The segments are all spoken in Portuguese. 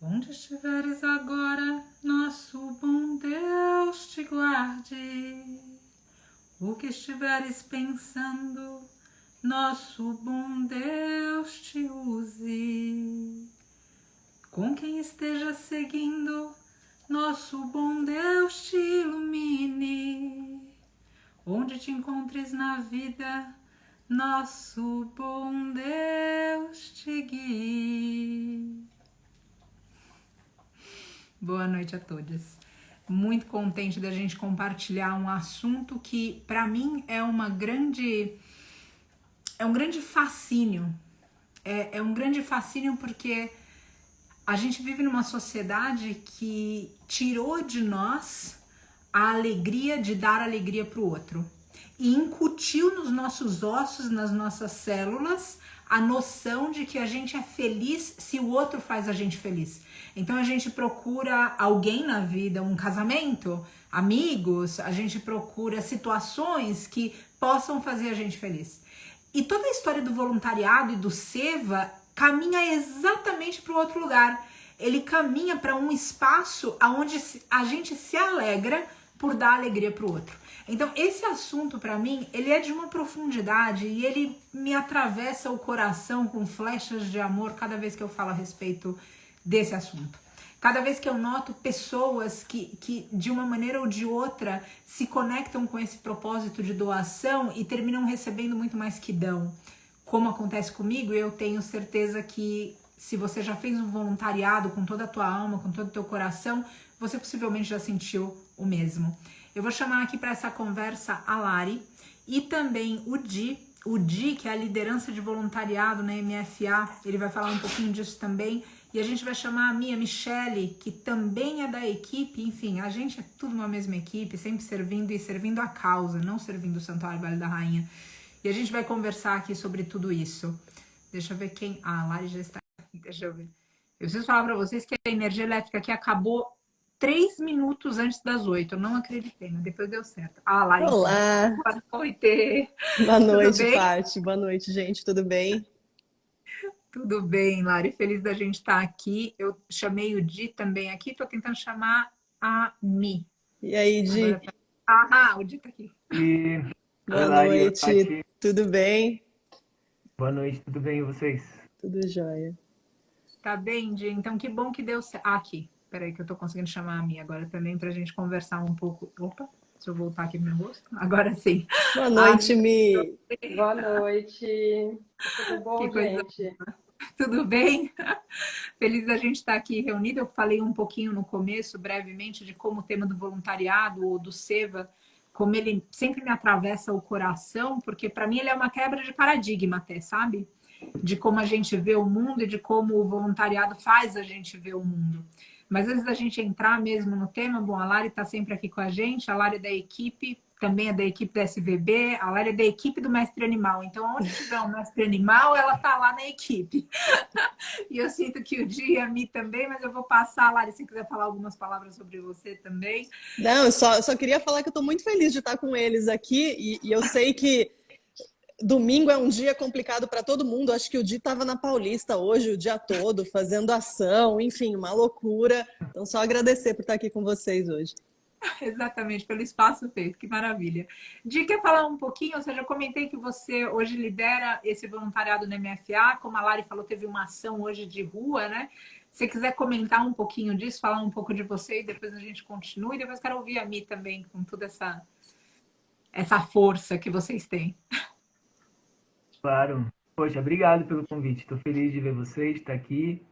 Onde estiveres agora, nosso bom Deus te guarde. O que estiveres pensando, nosso bom Deus te use. Com quem esteja seguindo, nosso bom Deus te ilumine. Onde te encontres na vida, nosso bom Deus te guie. Boa noite a todos. Muito contente da gente compartilhar um assunto que para mim é um grande fascínio. É um grande fascínio porque a gente vive numa sociedade que tirou de nós a alegria de dar alegria para o outro e incutiu nos nossos ossos, nas nossas células, a noção de que a gente é feliz se o outro faz a gente feliz. Então a gente procura alguém na vida, um casamento, amigos, a gente procura situações que possam fazer a gente feliz. E toda a história do voluntariado e do Seva caminha exatamente para o outro lugar. Ele caminha para um espaço onde a gente se alegra por dar alegria para o outro. Então esse assunto para mim, ele é de uma profundidade e ele me atravessa o coração com flechas de amor cada vez que eu falo a respeito desse assunto. Cada vez que eu noto pessoas que de uma maneira ou de outra se conectam com esse propósito de doação e terminam recebendo muito mais que dão. Como acontece comigo, eu tenho certeza que se você já fez um voluntariado com toda a tua alma, com todo o teu coração, você possivelmente já sentiu o mesmo. Eu vou chamar aqui para essa conversa a Lari e também o Di, que é a liderança de voluntariado na MFA, ele vai falar um pouquinho disso também. E a gente vai chamar a Michele, que também é da equipe. Enfim, a gente é tudo uma mesma equipe, sempre servindo a causa, não servindo o Santuário Vale da Rainha. E a gente vai conversar aqui sobre tudo isso. Deixa eu ver quem... Ah, a Lari já está aqui, deixa eu ver. Eu preciso falar para vocês que a energia elétrica aqui acabou 3 minutos antes das 8. Eu não acreditei, mas depois deu certo. Ah, Lari, então. Olá, Boa noite. boa Tudo noite, bem? Paty. Boa noite, gente. Tudo bem? Tudo bem, Lari. Feliz da gente estar aqui. Eu chamei o Di também aqui. Estou tentando chamar a Mi. E aí, Agora Di? tá... Ah, o Di tá aqui. E oi, Boa Lari, oi, noite. Paty. Tudo bem? Boa noite, tudo bem e vocês? Tudo jóia. Tá bem, Di? Então, que bom que deu certo. Ah, aqui. Peraí que eu tô conseguindo chamar a Mi agora também pra gente conversar um pouco. Opa, deixa eu voltar aqui pro meu rosto. Agora sim. Boa A noite, Mi, Mi. Boa noite. Tudo que bom, coisa. gente? Tudo bem? Feliz da gente estar aqui reunido. Eu falei um pouquinho no começo, brevemente, de como o tema do voluntariado ou do Seva, como ele sempre me atravessa o coração, porque para mim ele é uma quebra de paradigma até, sabe? De como a gente vê o mundo e de como o voluntariado faz a gente ver o mundo. Mas antes da gente entrar mesmo no tema, bom, a Lari está sempre aqui com a gente, a Lari é da equipe, também é da equipe da SVB, a Lari é da equipe do Mestre Animal. Então, onde tiver um Mestre Animal, ela está lá na equipe. E eu sinto que o dia a mim também, mas eu vou passar, Lari, se quiser falar algumas palavras sobre você também. Não, eu só queria falar que eu estou muito feliz de estar com eles aqui e eu sei que domingo é um dia complicado para todo mundo. Acho que o Di estava na Paulista hoje o dia todo, fazendo ação, enfim, uma loucura. Então, só agradecer por estar aqui com vocês hoje. Exatamente, pelo espaço feito, que maravilha. Di, quer falar um pouquinho? Ou seja, eu comentei que você hoje lidera esse voluntariado no MFA, como a Lari falou, teve uma ação hoje de rua, né? Se você quiser comentar um pouquinho disso, falar um pouco de você e depois a gente continua, e depois quero ouvir a Mi também, com toda essa força que vocês têm. Claro. Poxa, obrigado pelo convite. Estou feliz de ver vocês, estar aqui.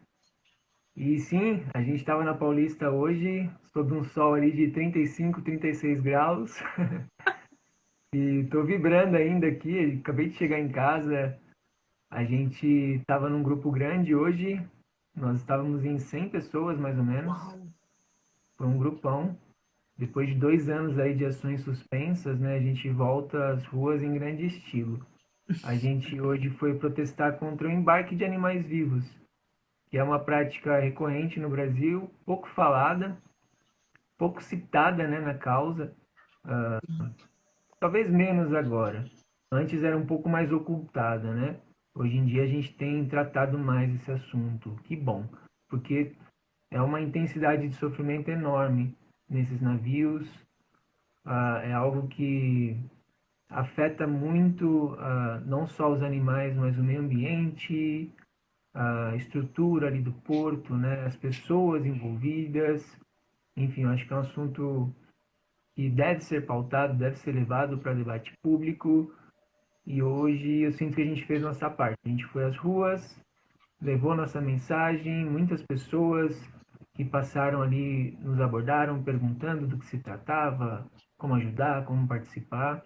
E sim, a gente estava na Paulista hoje, sob um sol ali de 35, 36 graus. E estou vibrando ainda aqui. Acabei de chegar em casa. A gente estava num grupo grande hoje. Nós estávamos em 100 pessoas, mais ou menos. Uau! Foi um grupão. Depois de 2 anos aí de ações suspensas, né, a gente volta às ruas em grande estilo. A gente hoje foi protestar contra o embarque de animais vivos, que é uma prática recorrente no Brasil, pouco falada, pouco citada, né, na causa, talvez menos agora. Antes era um pouco mais ocultada, né? Hoje em dia a gente tem tratado mais esse assunto. Que bom, porque é uma intensidade de sofrimento enorme nesses navios. É algo que afeta muito não só os animais, mas o meio ambiente, a estrutura ali do porto, né, as pessoas envolvidas. Enfim, eu acho que é um assunto que deve ser pautado, deve ser levado para debate público. E hoje eu sinto que a gente fez nossa parte. A gente foi às ruas, levou nossa mensagem, muitas pessoas que passaram ali nos abordaram perguntando do que se tratava, como ajudar, como participar,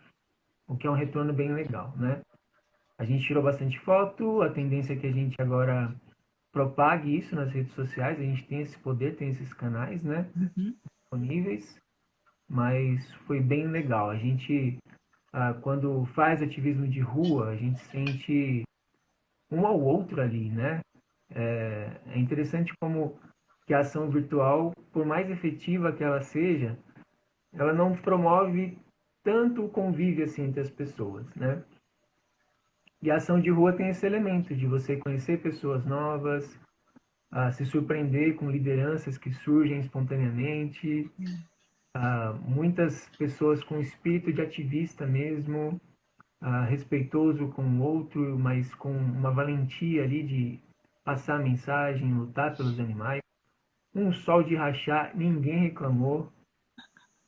o que é um retorno bem legal, né? A gente tirou bastante foto, a tendência é que a gente agora propague isso nas redes sociais, a gente tem esse poder, tem esses canais, né, Uhum. disponíveis, mas foi bem legal. A gente, quando faz ativismo de rua, a gente sente um ao outro ali, né? É interessante como que a ação virtual, por mais efetiva que ela seja, ela não promove tanto o convívio assim entre as pessoas, né? E a ação de rua tem esse elemento de você conhecer pessoas novas, se surpreender com lideranças que surgem espontaneamente, muitas pessoas com espírito de ativista mesmo, respeitoso com o outro, mas com uma valentia ali de passar a mensagem, lutar pelos animais. Um sol de rachar, ninguém reclamou.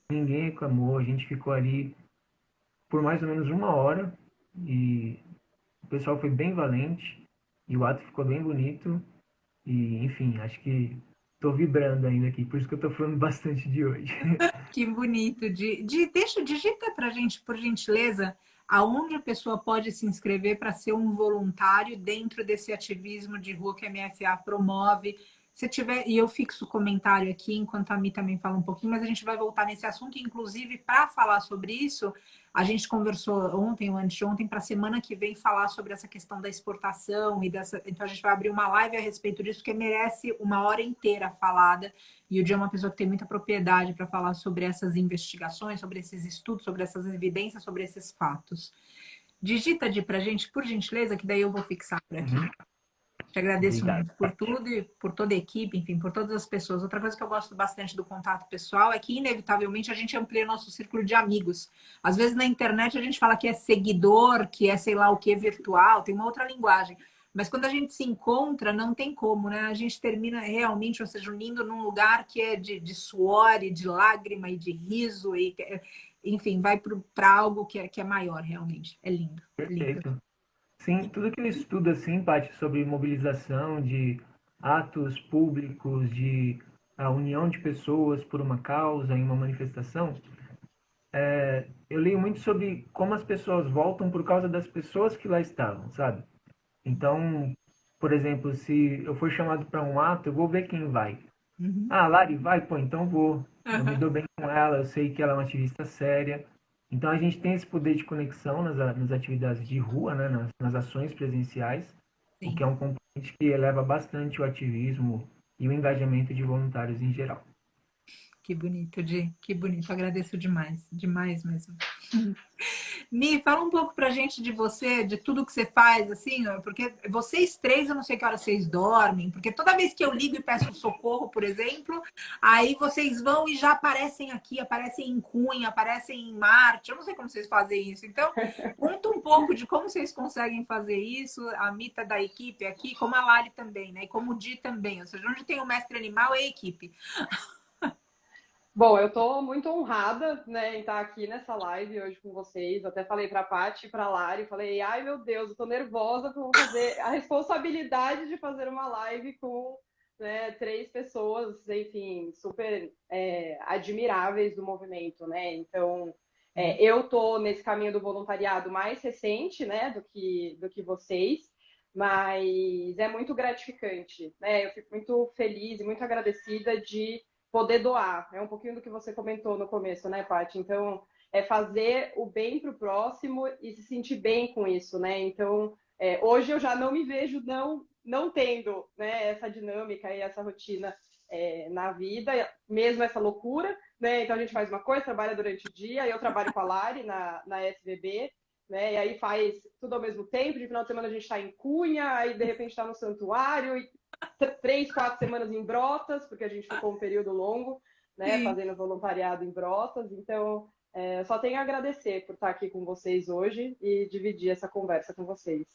A gente ficou ali por mais ou menos uma hora e o pessoal foi bem valente e o ato ficou bem bonito. E, enfim, acho que estou vibrando ainda aqui, por isso que eu estou falando bastante de hoje. Que bonito. Digita para a gente, por gentileza, aonde a pessoa pode se inscrever para ser um voluntário dentro desse ativismo de rua que a MFA promove. Se tiver, e eu fixo o comentário aqui enquanto a Mi também fala um pouquinho, mas a gente vai voltar nesse assunto, inclusive para falar sobre isso, a gente conversou ontem ou antes de ontem para a semana que vem falar sobre essa questão da exportação e dessa. Então a gente vai abrir uma live a respeito disso, porque merece uma hora inteira falada. E o Dia é uma pessoa que tem muita propriedade para falar sobre essas investigações, sobre esses estudos, sobre essas evidências, sobre esses fatos. Digita de para a gente, por gentileza, que daí eu vou fixar por aqui. Uhum. Te agradeço Obrigado. muito por tudo e por toda a equipe, enfim, por todas as pessoas. Outra coisa que eu gosto bastante do contato pessoal é que, inevitavelmente, a gente amplia nosso círculo de amigos. Às vezes, na internet, a gente fala que é seguidor, que é sei lá o que virtual, tem uma outra linguagem. Mas quando a gente se encontra, não tem como, né? A gente termina realmente, ou seja, unindo num lugar que é de suor e de lágrima e de riso, e, enfim, vai para algo que é maior, realmente. É lindo, lindo. Perfeito. Sim, tudo que eu estudo assim, Paty, sobre mobilização de atos públicos, de a união de pessoas por uma causa em uma manifestação, eu leio muito sobre como as pessoas voltam por causa das pessoas que lá estavam, sabe? Então, por exemplo, se eu for chamado para um ato, eu vou ver quem vai. Uhum. Ah, Lari, vai? Pô, então vou. Eu me Uhum. dou bem com ela, eu sei que ela é uma ativista séria. Então a gente tem esse poder de conexão nas atividades de rua, né, nas ações presenciais, o que Sim. é um componente que eleva bastante o ativismo e o engajamento de voluntários em geral. Que bonito, Di. Que bonito. Agradeço demais. Demais mesmo. Mi, fala um pouco pra gente de você, de tudo que você faz, assim, ó, porque vocês três, eu não sei que hora vocês dormem, porque toda vez que eu ligo e peço socorro, por exemplo, aí vocês vão e já aparecem aqui, aparecem em Cunha, aparecem em Marte, eu não sei como vocês fazem isso. Então, conta um pouco de como vocês conseguem fazer isso, a Mita da equipe aqui, como a Lari também, né? E como o Di também, ou seja, onde tem o mestre animal é a equipe. Bom, eu estou muito honrada, né, em estar aqui nessa live hoje com vocês. Eu até falei para a Paty e para a Lari, falei, ai meu Deus, eu estou nervosa por fazer a responsabilidade de fazer uma live com, né, três pessoas, enfim, super admiráveis do movimento, né? Então, eu estou nesse caminho do voluntariado mais recente, né, do que vocês. Mas é muito gratificante, né? Eu fico muito feliz e muito agradecida de poder doar. É um pouquinho do que você comentou no começo, né, Paty? Então, é fazer o bem para o próximo e se sentir bem com isso, né? Então, hoje eu já não me vejo não tendo, né, essa dinâmica e essa rotina na vida, mesmo essa loucura, né? Então, a gente faz uma coisa, trabalha durante o dia, eu trabalho com a Lari na SBB, né? E aí faz tudo ao mesmo tempo, de final de semana a gente está em Cunha, aí de repente está no santuário, 3, 4 semanas em Brotas, porque a gente ficou um período longo, né, fazendo voluntariado em Brotas. Então, só tenho a agradecer por estar aqui com vocês hoje e dividir essa conversa com vocês.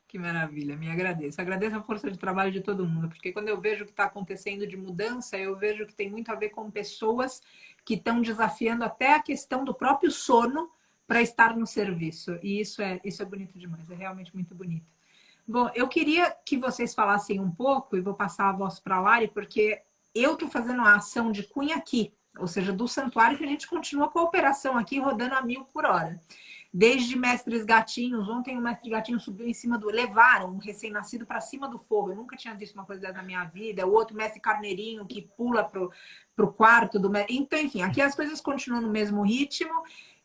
Que maravilha, me agradeço. Agradeço a força de trabalho de todo mundo, porque quando eu vejo o que está acontecendo de mudança, eu vejo que tem muito a ver com pessoas que estão desafiando até a questão do próprio sono para estar no serviço. E isso é bonito demais, é realmente muito bonito. Bom, eu queria que vocês falassem um pouco, e vou passar a voz para a Lari, porque eu estou fazendo a ação de Cunha aqui, ou seja, do santuário, que a gente continua com a operação aqui rodando a 1000 por hora. Desde mestres gatinhos, ontem o mestre gatinho subiu em cima levaram um recém-nascido para cima do forro. Eu nunca tinha visto uma coisa dessa na minha vida. O outro mestre carneirinho que pula pro quarto do mestre. Então, enfim, aqui as coisas continuam no mesmo ritmo.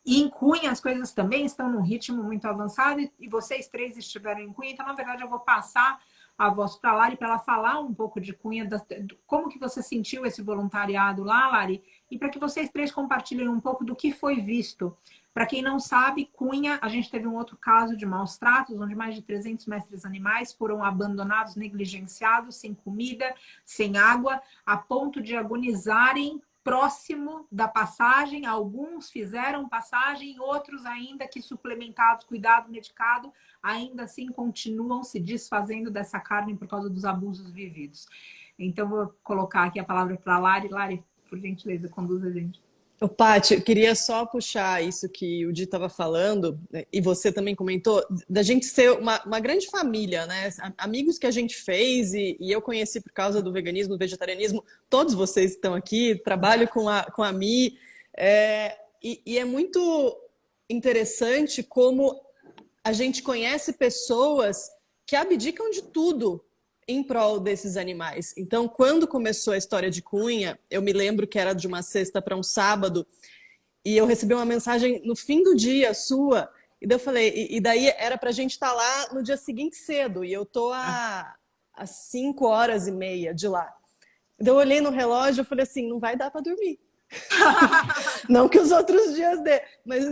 E em Cunha as coisas também estão num ritmo muito avançado. E vocês três estiveram em Cunha. Então, na verdade, eu vou passar a voz para a Lari para ela falar um pouco de Cunha, como que você sentiu esse voluntariado lá, Lari, e para que vocês três compartilhem um pouco do que foi visto. Para quem não sabe, Cunha, a gente teve um outro caso de maus tratos, onde mais de 300 mestres animais foram abandonados, negligenciados, sem comida, sem água, a ponto de agonizarem próximo da passagem. Alguns fizeram passagem, outros ainda que suplementados, cuidado medicado, ainda assim continuam se desfazendo dessa carne por causa dos abusos vividos. Então, vou colocar aqui a palavra para a Lari. Lari, por gentileza, conduza a gente. Ô, Paty, eu queria só puxar isso que o Di estava falando, né, e você também comentou, da gente ser uma grande família, né? Amigos que a gente fez e eu conheci por causa do veganismo, do vegetarianismo, todos vocês estão aqui, trabalho com a Mi, e é muito interessante como a gente conhece pessoas que abdicam de tudo em prol desses animais. Então, quando começou a história de Cunha, eu me lembro que era de uma sexta para um sábado, e eu recebi uma mensagem no fim do dia sua, e daí eu falei, e daí era para a gente estar lá no dia seguinte cedo, e eu tô a 5h30 de lá. Então, eu olhei no relógio e falei assim, não vai dar para dormir. Não que os outros dias dê, mas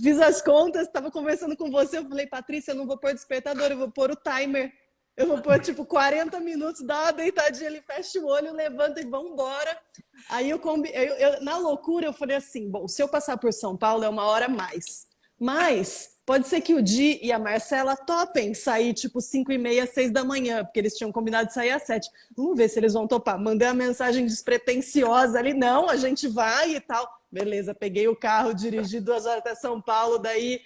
fiz as contas, estava conversando com você, eu falei, Patrícia, eu não vou pôr despertador, eu vou pôr o timer. Eu vou pôr, tipo, 40 minutos, dá uma deitadinha ali, fecha o olho, levanta e vamos embora. Aí eu na loucura, eu falei assim, bom, se eu passar por São Paulo é 1 hora a mais. Mas pode ser que o Di e a Marcela topem sair, tipo, 5h30, 6 da manhã, porque eles tinham combinado de sair às 7. Vamos ver se eles vão topar. Mandei uma mensagem despretensiosa ali, não, a gente vai e tal. Beleza, peguei o carro, dirigi 2 horas até São Paulo, daí...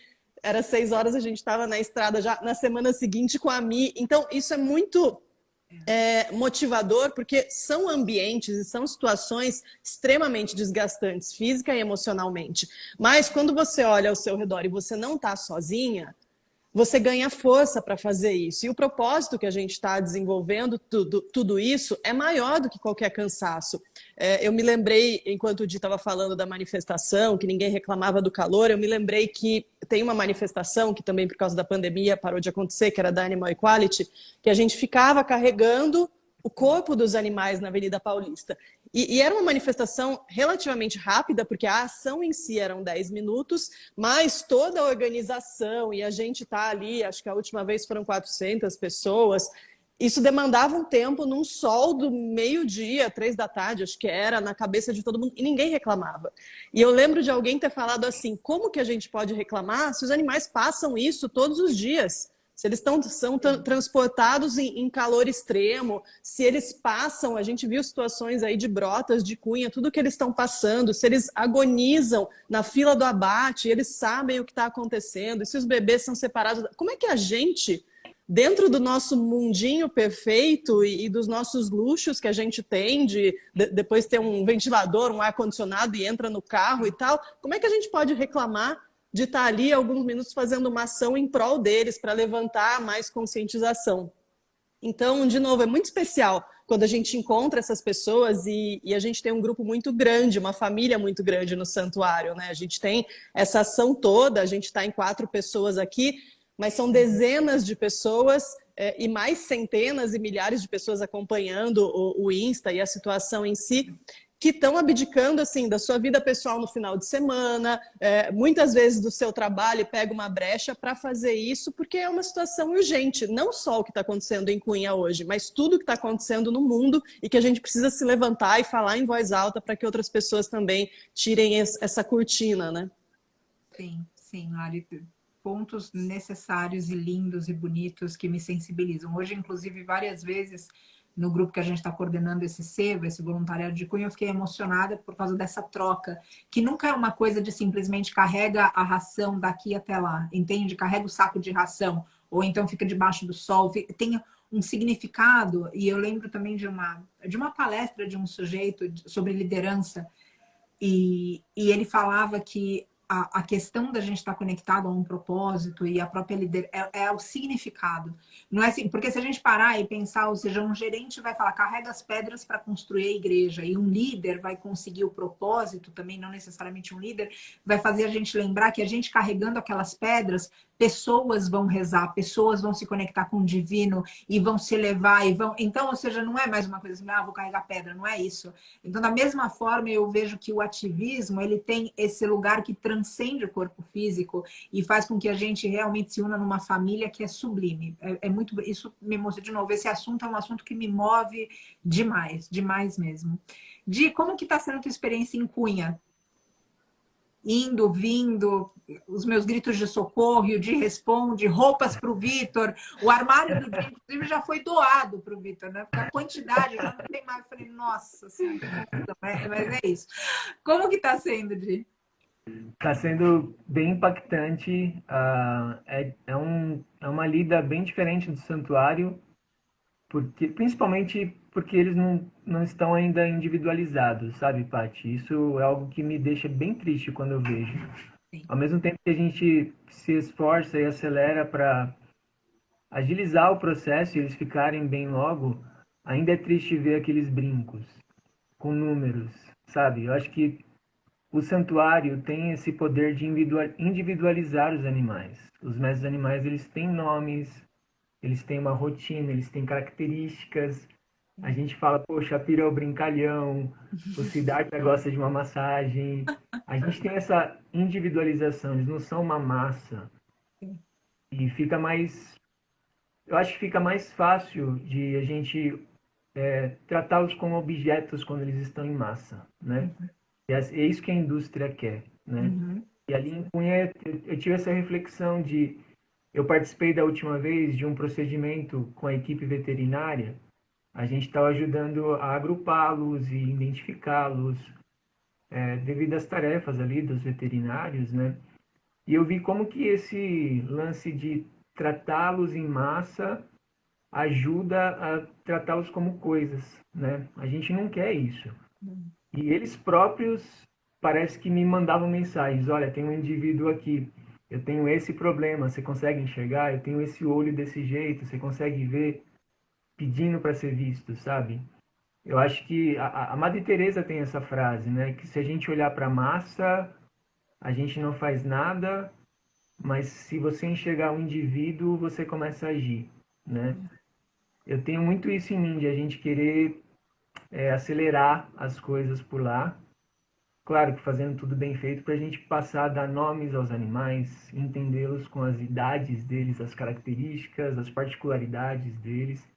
Era 6 horas, a gente estava na estrada já na semana seguinte com a Mi. Então, isso é muito motivador, porque são ambientes e são situações extremamente desgastantes, física e emocionalmente. Mas quando você olha ao seu redor e você não está sozinha, você ganha força para fazer isso. E o propósito que a gente está desenvolvendo, tudo isso, é maior do que qualquer cansaço. Eu me lembrei, enquanto o Di estava falando da manifestação, que ninguém reclamava do calor, eu me lembrei que tem uma manifestação, que também por causa da pandemia parou de acontecer, que era da Animal Equality, que a gente ficava carregando o corpo dos animais na Avenida Paulista. E era uma manifestação relativamente rápida, porque a ação em si eram 10 minutos, mas toda a organização, e a gente está ali, acho que a última vez foram 400 pessoas, isso demandava um tempo num sol do meio-dia, 3 da tarde, acho que era, na cabeça de todo mundo, e ninguém reclamava. E eu lembro de alguém ter falado assim, como que a gente pode reclamar se os animais passam isso todos os dias? Se eles são transportados em calor extremo, se eles passam, a gente viu situações aí de Brotas, de Cunha, tudo que eles estão passando, se eles agonizam na fila do abate, eles sabem o que está acontecendo, e se os bebês são separados, como é que a gente, dentro do nosso mundinho perfeito e dos nossos luxos que a gente tem, de depois ter um ventilador, um ar-condicionado e entra no carro e tal, como é que a gente pode reclamar de estar ali alguns minutos fazendo uma ação em prol deles, para levantar mais conscientização? Então, de novo, é muito especial quando a gente encontra essas pessoas e a gente tem um grupo muito grande, uma família muito grande no santuário, né? A gente tem essa ação toda, a gente está em 4 pessoas aqui, mas são dezenas de pessoas e mais centenas e milhares de pessoas acompanhando o Insta e a situação em si, que estão abdicando assim da sua vida pessoal no final de semana, muitas vezes do seu trabalho, e pega uma brecha para fazer isso, porque é uma situação urgente, não só o que está acontecendo em Cunha hoje, mas tudo que está acontecendo no mundo e que a gente precisa se levantar e falar em voz alta para que outras pessoas também tirem essa cortina, né? Sim, Lari, pontos necessários e lindos e bonitos que me sensibilizam. Hoje, inclusive, várias vezes no grupo que a gente está coordenando esse SEVA, esse voluntariado de Cunha, eu fiquei emocionada por causa dessa troca, que nunca é uma coisa de simplesmente carrega a ração daqui até lá, entende? Carrega o saco de ração, ou então fica debaixo do sol, tem um significado. E eu lembro também de uma palestra de um sujeito sobre liderança, e ele falava que a questão da gente estar conectado a um propósito e a própria liderança é o significado. Não é assim, porque se a gente parar e pensar, ou seja, um gerente vai falar, carrega as pedras para construir a igreja, e um líder vai conseguir o propósito, também não necessariamente um líder, vai fazer a gente lembrar que a gente carregando aquelas pedras, pessoas vão rezar, pessoas vão se conectar com o divino e vão se elevar e vão. Então, ou seja, não é mais uma coisa assim, vou carregar pedra, não é isso. Então, da mesma forma, eu vejo que o ativismo, ele tem esse lugar que transcende o corpo físico e faz com que a gente realmente se una numa família que é sublime. É muito, isso me mostra de novo, esse assunto é um assunto que me move demais, demais mesmo. Di, como que está sendo a tua experiência em Cunha? Indo, vindo, os meus gritos de socorro, e o Di responde, roupas para o Vitor, o armário do Di, inclusive, já foi doado para o Vitor, né? Porque a quantidade já não tem mais. Eu falei, nossa senhora, que confusão. Mas é isso. Como que está sendo, Di? Está sendo bem impactante. É uma lida bem diferente do santuário, principalmente porque eles não estão ainda individualizados, sabe, Paty? Isso é algo que me deixa bem triste quando eu vejo. Sim. Ao mesmo tempo que a gente se esforça e acelera para agilizar o processo e eles ficarem bem logo, ainda é triste ver aqueles brincos com números, sabe? Eu acho que o santuário tem esse poder de individualizar os animais. Os mestres animais, eles têm nomes, eles têm uma rotina, eles têm características. A gente fala, poxa, a Pira é o brincalhão, o Siddhartha gosta de uma massagem. A gente tem essa individualização, eles não são uma massa. E fica mais... Eu acho que fica mais fácil de a gente tratá-los como objetos quando eles estão em massa, né? E é isso que a indústria quer, né? Uhum. E ali em Cunha eu tive essa reflexão de... Eu participei da última vez de um procedimento com a equipe veterinária. A gente estava ajudando a agrupá-los e identificá-los devido às tarefas ali dos veterinários, né? E eu vi como que esse lance de tratá-los em massa ajuda a tratá-los como coisas, né? A gente não quer isso. E eles próprios parece que me mandavam mensagens, olha, tem um indivíduo aqui, eu tenho esse problema, você consegue enxergar? Eu tenho esse olho desse jeito, você consegue ver? Pedindo para ser visto, sabe? Eu acho que a Madre Teresa tem essa frase, né? Que se a gente olhar para a massa, a gente não faz nada, mas se você enxergar o indivíduo, você começa a agir, né? Eu tenho muito isso em mim, de a gente querer acelerar as coisas por lá. Claro que fazendo tudo bem feito para a gente passar a dar nomes aos animais, entendê-los com as idades deles, as características, as particularidades deles,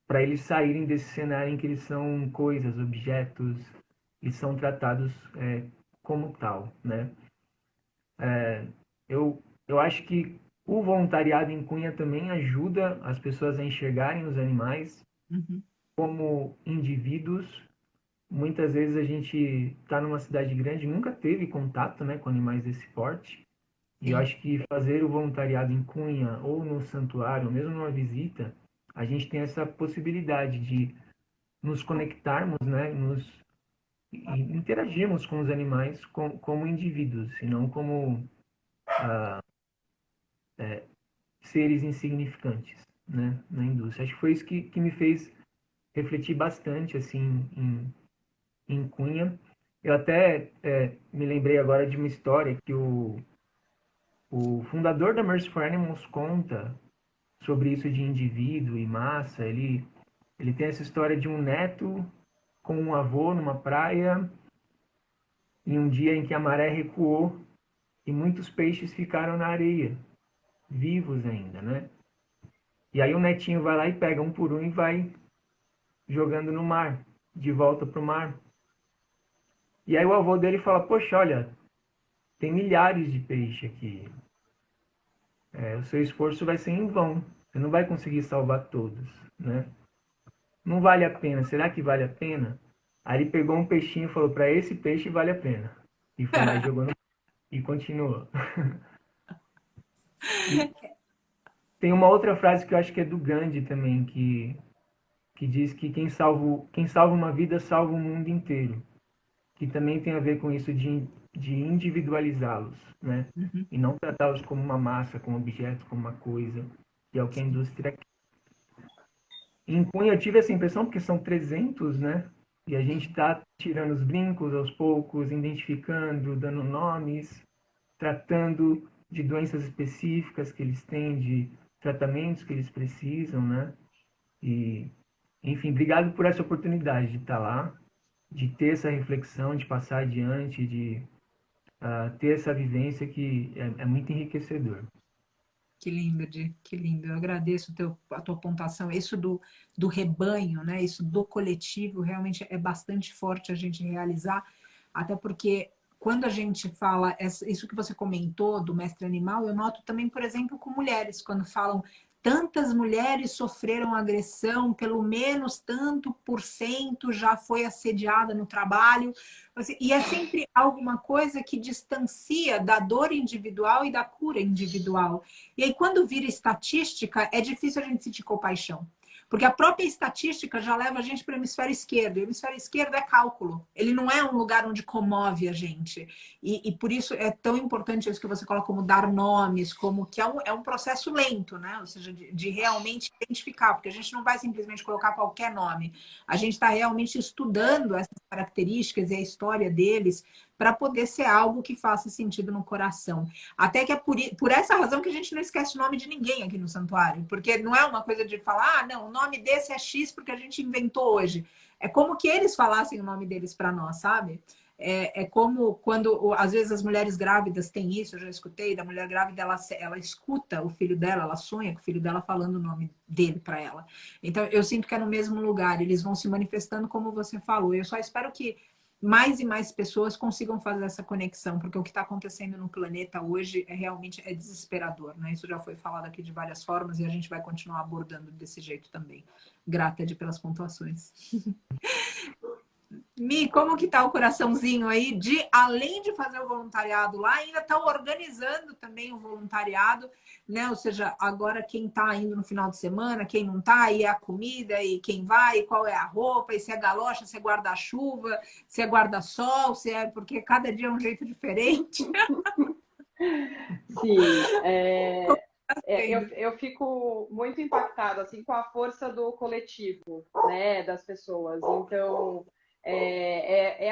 para eles saírem desse cenário em que eles são coisas, objetos, e são tratados como tal, né? Eu acho que o voluntariado em Cunha também ajuda as pessoas a enxergarem os animais como indivíduos. Muitas vezes a gente está numa cidade grande, nunca teve contato, né, com animais desse porte. E eu acho que fazer o voluntariado em Cunha ou no santuário, ou mesmo numa visita, a gente tem essa possibilidade de nos conectarmos, né, e interagirmos com os animais como indivíduos, e não como seres insignificantes, né, na indústria. Acho que foi isso que me fez refletir bastante assim em Cunha. Eu até me lembrei agora de uma história que o fundador da Mercy for Animals conta sobre isso de indivíduo e massa. Ele tem essa história de um neto com um avô numa praia, em um dia em que a maré recuou e muitos peixes ficaram na areia, vivos ainda, né? E aí o netinho vai lá e pega um por um e vai jogando no mar, de volta pro mar. E aí o avô dele fala, poxa, olha, tem milhares de peixes aqui. O seu esforço vai ser em vão. Você não vai conseguir salvar todos, né? Não vale a pena. Será que vale a pena? Aí ele pegou um peixinho e falou, para esse peixe vale a pena. E foi lá e jogou no... e continuou. E tem uma outra frase que eu acho que é do Gandhi também, que diz que quem salva uma vida salva o mundo inteiro. Que também tem a ver com isso de individualizá-los, né? Uhum. E não tratá-los como uma massa, como objeto, como uma coisa, que é o que a indústria quer. Em Cunha eu tive essa impressão, porque são 300, né? E a gente está tirando os brincos aos poucos, identificando, dando nomes, tratando de doenças específicas que eles têm, de tratamentos que eles precisam, né? E, enfim, obrigado por essa oportunidade de estar lá, de ter essa reflexão, de passar adiante, de ter essa vivência que é muito enriquecedor. Que lindo, Di, que lindo. Eu agradeço a tua pontuação. Isso do rebanho, né? Isso do coletivo, realmente é bastante forte a gente realizar, até porque quando a gente fala, isso que você comentou do mestre animal, eu noto também, por exemplo, com mulheres, quando falam tantas mulheres sofreram agressão, pelo menos tanto por cento já foi assediada no trabalho. E é sempre alguma coisa que distancia da dor individual e da cura individual. E aí, quando vira estatística, é difícil a gente sentir compaixão. Porque a própria estatística já leva a gente para o hemisfério esquerdo. E o hemisfério esquerdo é cálculo. Ele não é um lugar onde comove a gente. E por isso é tão importante isso que você coloca como dar nomes, como que é um processo lento, né? Ou seja, de realmente identificar, porque a gente não vai simplesmente colocar qualquer nome. A gente está realmente estudando essas características e a história deles para poder ser algo que faça sentido no coração. Até que é por essa razão que a gente não esquece o nome de ninguém aqui no santuário, porque não é uma coisa de falar, ah, não, o nome desse é X porque a gente inventou hoje. É como que eles falassem o nome deles para nós, sabe? É como quando, às vezes, as mulheres grávidas têm isso, eu já escutei, da mulher grávida, ela escuta o filho dela, ela sonha com o filho dela falando o nome dele para ela. Então, eu sinto que é no mesmo lugar, eles vão se manifestando como você falou. Eu só espero que mais e mais pessoas consigam fazer essa conexão, porque o que está acontecendo no planeta hoje realmente desesperador, né? Isso já foi falado aqui de várias formas e a gente vai continuar abordando desse jeito também. Grata, Ed, pelas pontuações. Mi, como que tá o coraçãozinho aí de, além de fazer o voluntariado lá, ainda tá organizando também o voluntariado, né? Ou seja, agora quem tá indo no final de semana, quem não tá, e a comida, e quem vai, e qual é a roupa, e se é galocha, se é guarda-chuva, se é guarda-sol, se é... Porque cada dia é um jeito diferente. Sim, eu fico muito impactada assim, com a força do coletivo, né, das pessoas. Então,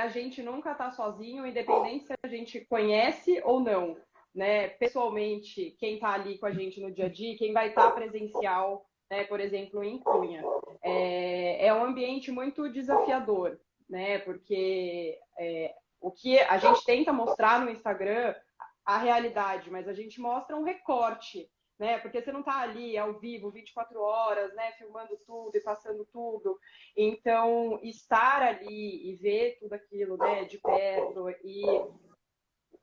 a gente nunca estar sozinho, independente se a gente conhece ou não, né? Pessoalmente, quem está ali com a gente no dia a dia, quem vai estar presencial, né, por exemplo, em Cunha. É um ambiente muito desafiador, né? Porque o que a gente tenta mostrar no Instagram, a realidade, mas a gente mostra um recorte, né? Porque você não está ali ao vivo 24 horas, né, filmando tudo e passando tudo. Então, estar ali e ver tudo aquilo, né, de perto e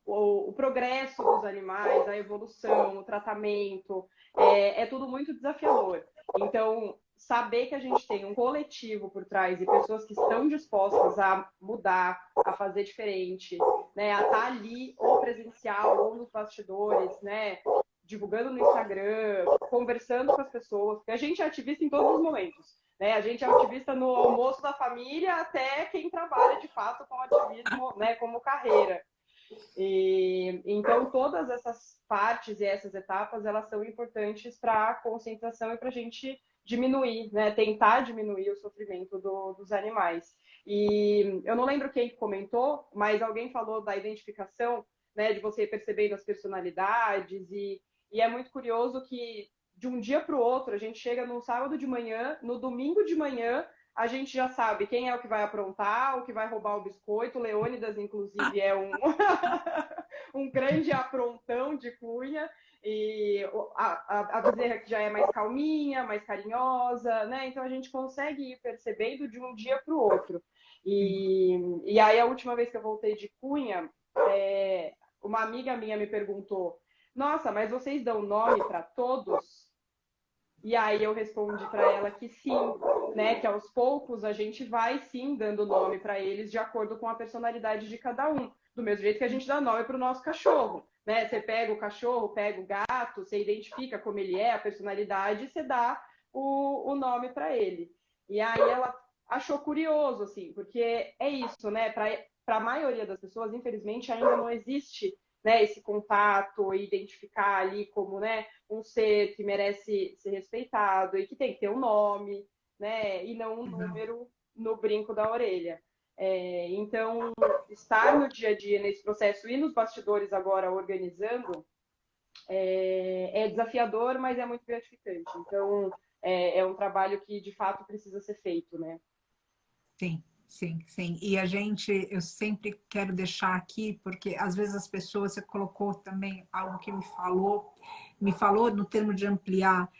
o progresso dos animais, a evolução, o tratamento, é tudo muito desafiador. Então, saber que a gente tem um coletivo por trás e pessoas que estão dispostas a mudar, a fazer diferente, né, a estar ali ou presencial ou nos bastidores, né, divulgando no Instagram, conversando com as pessoas, porque a gente é ativista em todos os momentos, né? A gente é ativista no almoço da família até quem trabalha de fato com ativismo, né, como carreira. Então, todas essas partes e essas etapas, elas são importantes para a conscientização e para a gente diminuir, né, tentar diminuir o sofrimento dos animais. E eu não lembro quem comentou, mas alguém falou da identificação, né, de você percebendo as personalidades, e é muito curioso que de um dia para o outro, a gente chega no sábado de manhã, no domingo de manhã, a gente já sabe quem é o que vai aprontar, o que vai roubar o biscoito. Leônidas, inclusive, é um, um grande aprontão de Cunha. E a Bezerra que já é mais calminha, mais carinhosa, né? Então a gente consegue ir percebendo de um dia para o outro. E aí a última vez que eu voltei de Cunha, uma amiga minha me perguntou: nossa, mas vocês dão nome para todos? E aí eu respondi para ela que sim, né? Que aos poucos a gente vai sim dando nome para eles de acordo com a personalidade de cada um. Do mesmo jeito que a gente dá nome para o nosso cachorro, né? Você pega o cachorro, pega o gato, você identifica como ele é, a personalidade, e você dá o nome para ele. E aí ela achou curioso, assim, porque é isso, né? Para a maioria das pessoas, infelizmente, ainda não existe, né, esse contato e identificar ali como, né, um ser que merece ser respeitado e que tem que ter um nome, né, e não um número no brinco da orelha. Então, estar no dia a dia nesse processo e nos bastidores agora organizando é desafiador, mas é muito gratificante. Então, é um trabalho que, de fato, precisa ser feito, né? Sim, sim, sim. E eu sempre quero deixar aqui, porque às vezes as pessoas, você colocou também algo que me falou no termo de ampliar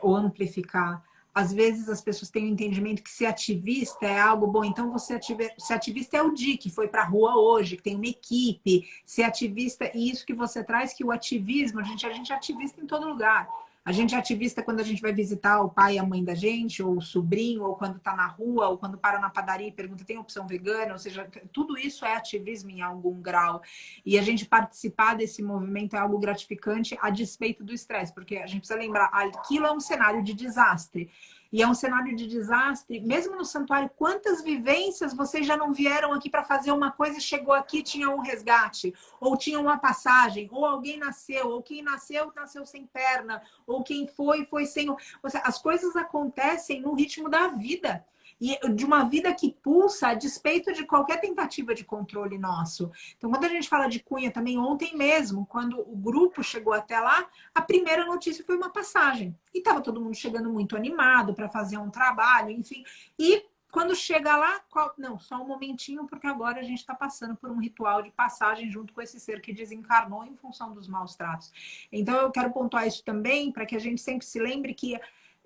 ou amplificar. Às vezes as pessoas têm o entendimento que ser ativista é algo bom. Então, ser ativista é o Di, que foi para a rua hoje, que tem uma equipe. Ser ativista, e isso que você traz, que o ativismo, a gente é ativista em todo lugar. A gente é ativista quando a gente vai visitar o pai e a mãe da gente, ou o sobrinho, ou quando está na rua, ou quando para na padaria e pergunta, tem opção vegana? Ou seja, tudo isso é ativismo em algum grau. E a gente participar desse movimento é algo gratificante a despeito do estresse, porque a gente precisa lembrar, aquilo é um cenário de desastre. E é um cenário de desastre, mesmo no santuário, quantas vivências vocês já não vieram aqui para fazer uma coisa e chegou aqui, tinha um resgate, ou tinha uma passagem, ou alguém nasceu, ou quem nasceu, nasceu sem perna, ou quem foi sem... As coisas acontecem no ritmo da vida. E de uma vida que pulsa a despeito de qualquer tentativa de controle nosso. Então, quando a gente fala de Cunha também, ontem mesmo, quando o grupo chegou até lá, a primeira notícia foi uma passagem. E estava todo mundo chegando muito animado para fazer um trabalho, enfim. E quando chega lá, não, só um momentinho, porque agora a gente está passando por um ritual de passagem junto com esse ser que desencarnou em função dos maus tratos. Então, eu quero pontuar isso também, para que a gente sempre se lembre que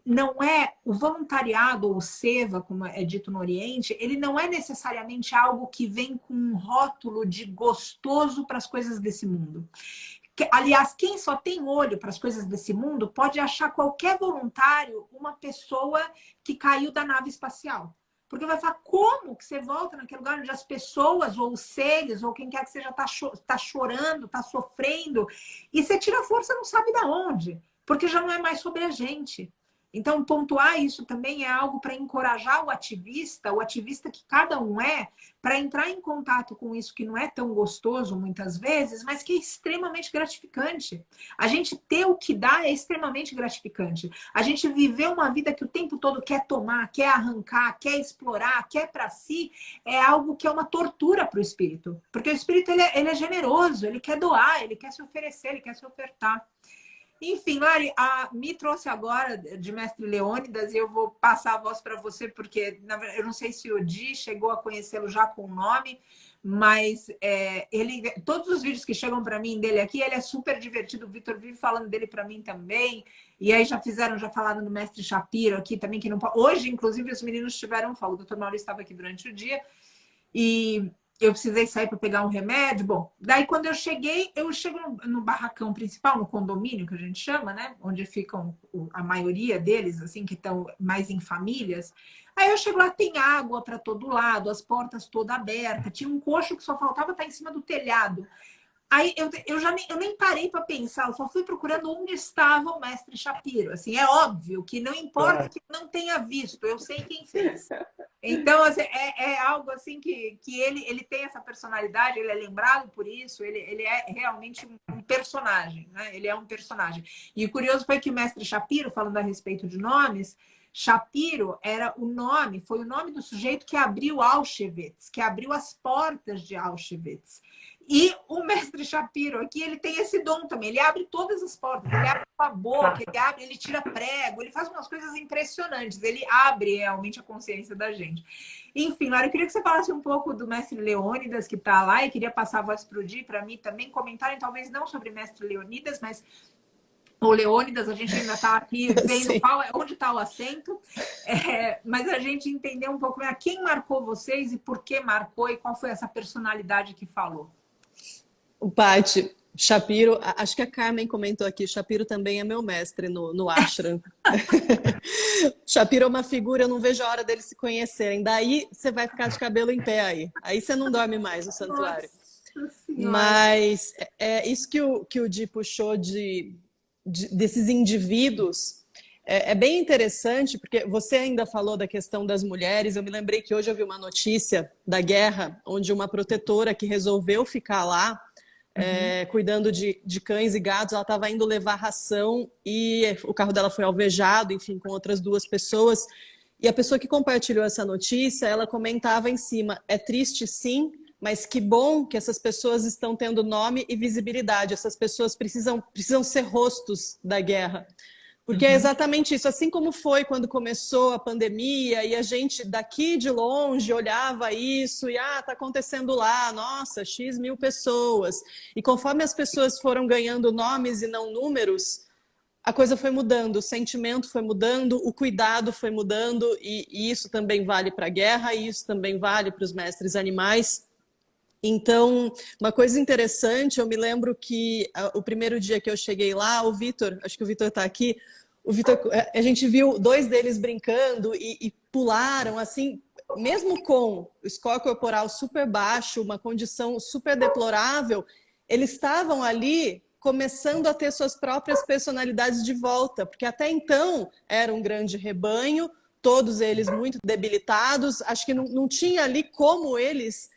não é o voluntariado ou o seva, como é dito no Oriente, ele não é necessariamente algo que vem com um rótulo de gostoso para as coisas desse mundo. Aliás, quem só tem olho para as coisas desse mundo pode achar qualquer voluntário uma pessoa que caiu da nave espacial. Porque vai falar, como que você volta naquele lugar onde as pessoas, ou os seres, ou quem quer que seja, está chorando, está sofrendo, e você tira a força não sabe de onde, porque já não é mais sobre a gente. Então, pontuar isso também é algo para encorajar o ativista que cada um para entrar em contato com isso que não é tão gostoso muitas vezes, mas que é extremamente gratificante. A gente ter o que dá é extremamente gratificante. A gente viver uma vida que o tempo todo quer tomar, quer arrancar, quer explorar, quer para si, é algo que é uma tortura para o espírito. Porque o espírito ele é generoso, ele quer doar, ele quer se oferecer, ele quer se ofertar. Enfim, Lari, me trouxe agora de Mestre Leônidas e eu vou passar a voz para você, porque na verdade, eu não sei se o Di chegou a conhecê-lo já com o nome, mas todos os vídeos que chegam para mim dele aqui, ele é super divertido. O Vitor vive falando dele para mim também. E aí já falaram do Mestre Shapiro aqui também, que não pode. Hoje, inclusive, os meninos tiveram folga. O Dr. Maurício estava aqui durante o dia e eu precisei sair para pegar um remédio. Bom, daí quando eu chego no barracão principal, no condomínio que a gente chama, né? Onde ficam a maioria deles, assim, que estão mais em famílias. Aí eu chego lá, tem água para todo lado, as portas todas abertas, tinha um coxo que só faltava estar em cima do telhado. Aí eu nem parei para pensar, eu só fui procurando onde estava o Mestre Shapiro. Assim, é óbvio que não importa que eu não tenha visto, eu sei quem fez. Então, assim, é algo assim que ele tem essa personalidade, ele é lembrado por isso, ele é realmente um personagem, né? Ele é um personagem. E o curioso foi que o Mestre Shapiro, falando a respeito de nomes, Shapiro foi o nome do sujeito que abriu Auschwitz, que abriu as portas de Auschwitz. E o mestre Shapiro aqui, ele tem esse dom também. Ele abre todas as portas. Ele abre a boca, ele tira prego, ele faz umas coisas impressionantes. Ele abre realmente a consciência da gente. Enfim, Lara, eu queria que você falasse um pouco do mestre Leônidas, que está lá, e queria passar a voz para o Di, para mim também comentarem, talvez não sobre mestre Leônidas, mas o Leônidas, a gente ainda está aqui vendo onde está o acento, mas a gente entender um pouco melhor quem marcou vocês e por que marcou e qual foi essa personalidade que falou. O Paty, Shapiro, acho que a Carmen comentou aqui, Shapiro também é meu mestre no ashram. Shapiro é uma figura, eu não vejo a hora deles se conhecerem. Daí você vai ficar de cabelo em pé aí. Aí você não dorme mais no santuário. Mas isso que o Di puxou desses indivíduos é bem interessante, porque você ainda falou da questão das mulheres. Eu me lembrei que hoje eu vi uma notícia da guerra, onde uma protetora que resolveu ficar lá, cuidando de cães e gatos, ela estava indo levar ração e o carro dela foi alvejado, enfim, com outras 2 pessoas. E a pessoa que compartilhou essa notícia, ela comentava em cima, é triste sim, mas que bom que essas pessoas estão tendo nome e visibilidade. Essas pessoas precisam ser rostos da guerra. Porque é exatamente isso, assim como foi quando começou a pandemia e a gente daqui de longe olhava isso e tá acontecendo lá, nossa, X mil pessoas. E conforme as pessoas foram ganhando nomes e não números, a coisa foi mudando, o sentimento foi mudando, o cuidado foi mudando, e isso também vale para a guerra, e isso também vale para os mestres animais. Então, uma coisa interessante, eu me lembro que o primeiro dia que eu cheguei lá, o Vitor, acho que o Vitor está aqui, a gente viu 2 deles brincando e pularam, assim, mesmo com o score corporal super baixo, uma condição super deplorável, eles estavam ali começando a ter suas próprias personalidades de volta, porque até então era um grande rebanho, todos eles muito debilitados, acho que não tinha ali como eles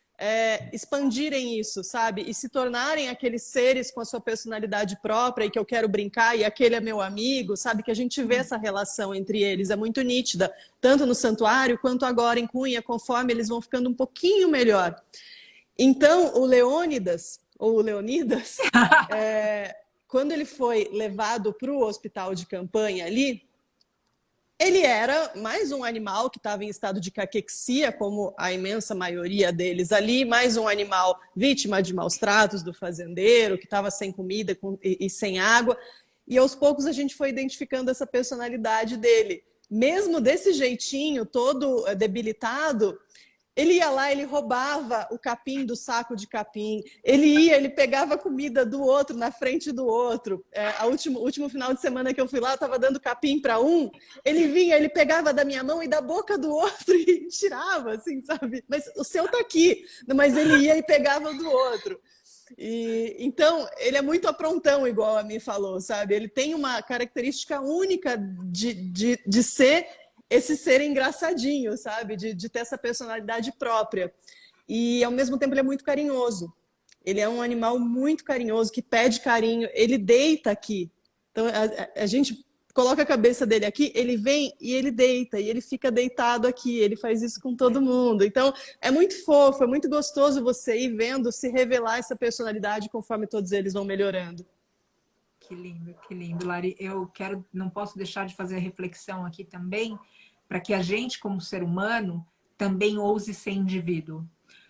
expandirem isso, sabe? E se tornarem aqueles seres com a sua personalidade própria e que eu quero brincar e aquele é meu amigo, sabe? Que a gente vê essa relação entre eles, é muito nítida, tanto no santuário quanto agora em Cunha, conforme eles vão ficando um pouquinho melhor. Então, o Leônidas, ou o Leonidas, quando ele foi levado para o hospital de campanha ali, ele era mais um animal que estava em estado de caquexia, como a imensa maioria deles ali, mais um animal vítima de maus tratos do fazendeiro, que estava sem comida e sem água. E aos poucos a gente foi identificando essa personalidade dele. Mesmo desse jeitinho, todo debilitado, ele ia lá, ele roubava o capim do saco de capim, ele pegava a comida do outro na frente do outro. O último final de semana que eu fui lá, eu estava dando capim para um, ele vinha, ele pegava da minha mão e da boca do outro e tirava, assim, sabe? Mas o seu tá aqui, mas ele ia e pegava do outro. Então, ele é muito aprontão, igual a mim falou, sabe? Ele tem uma característica única de ser esse ser engraçadinho, sabe? De ter essa personalidade própria. E, ao mesmo tempo, ele é muito carinhoso. Ele é um animal muito carinhoso, que pede carinho. Ele deita aqui. Então, a gente coloca a cabeça dele aqui, ele vem e ele deita. E ele fica deitado aqui. Ele faz isso com todo mundo. Então, é muito fofo, é muito gostoso você ir vendo se revelar essa personalidade conforme todos eles vão melhorando. Que lindo, Lari. Não posso deixar de fazer a reflexão aqui também, para que a gente, como ser humano, também ouse ser indivíduo.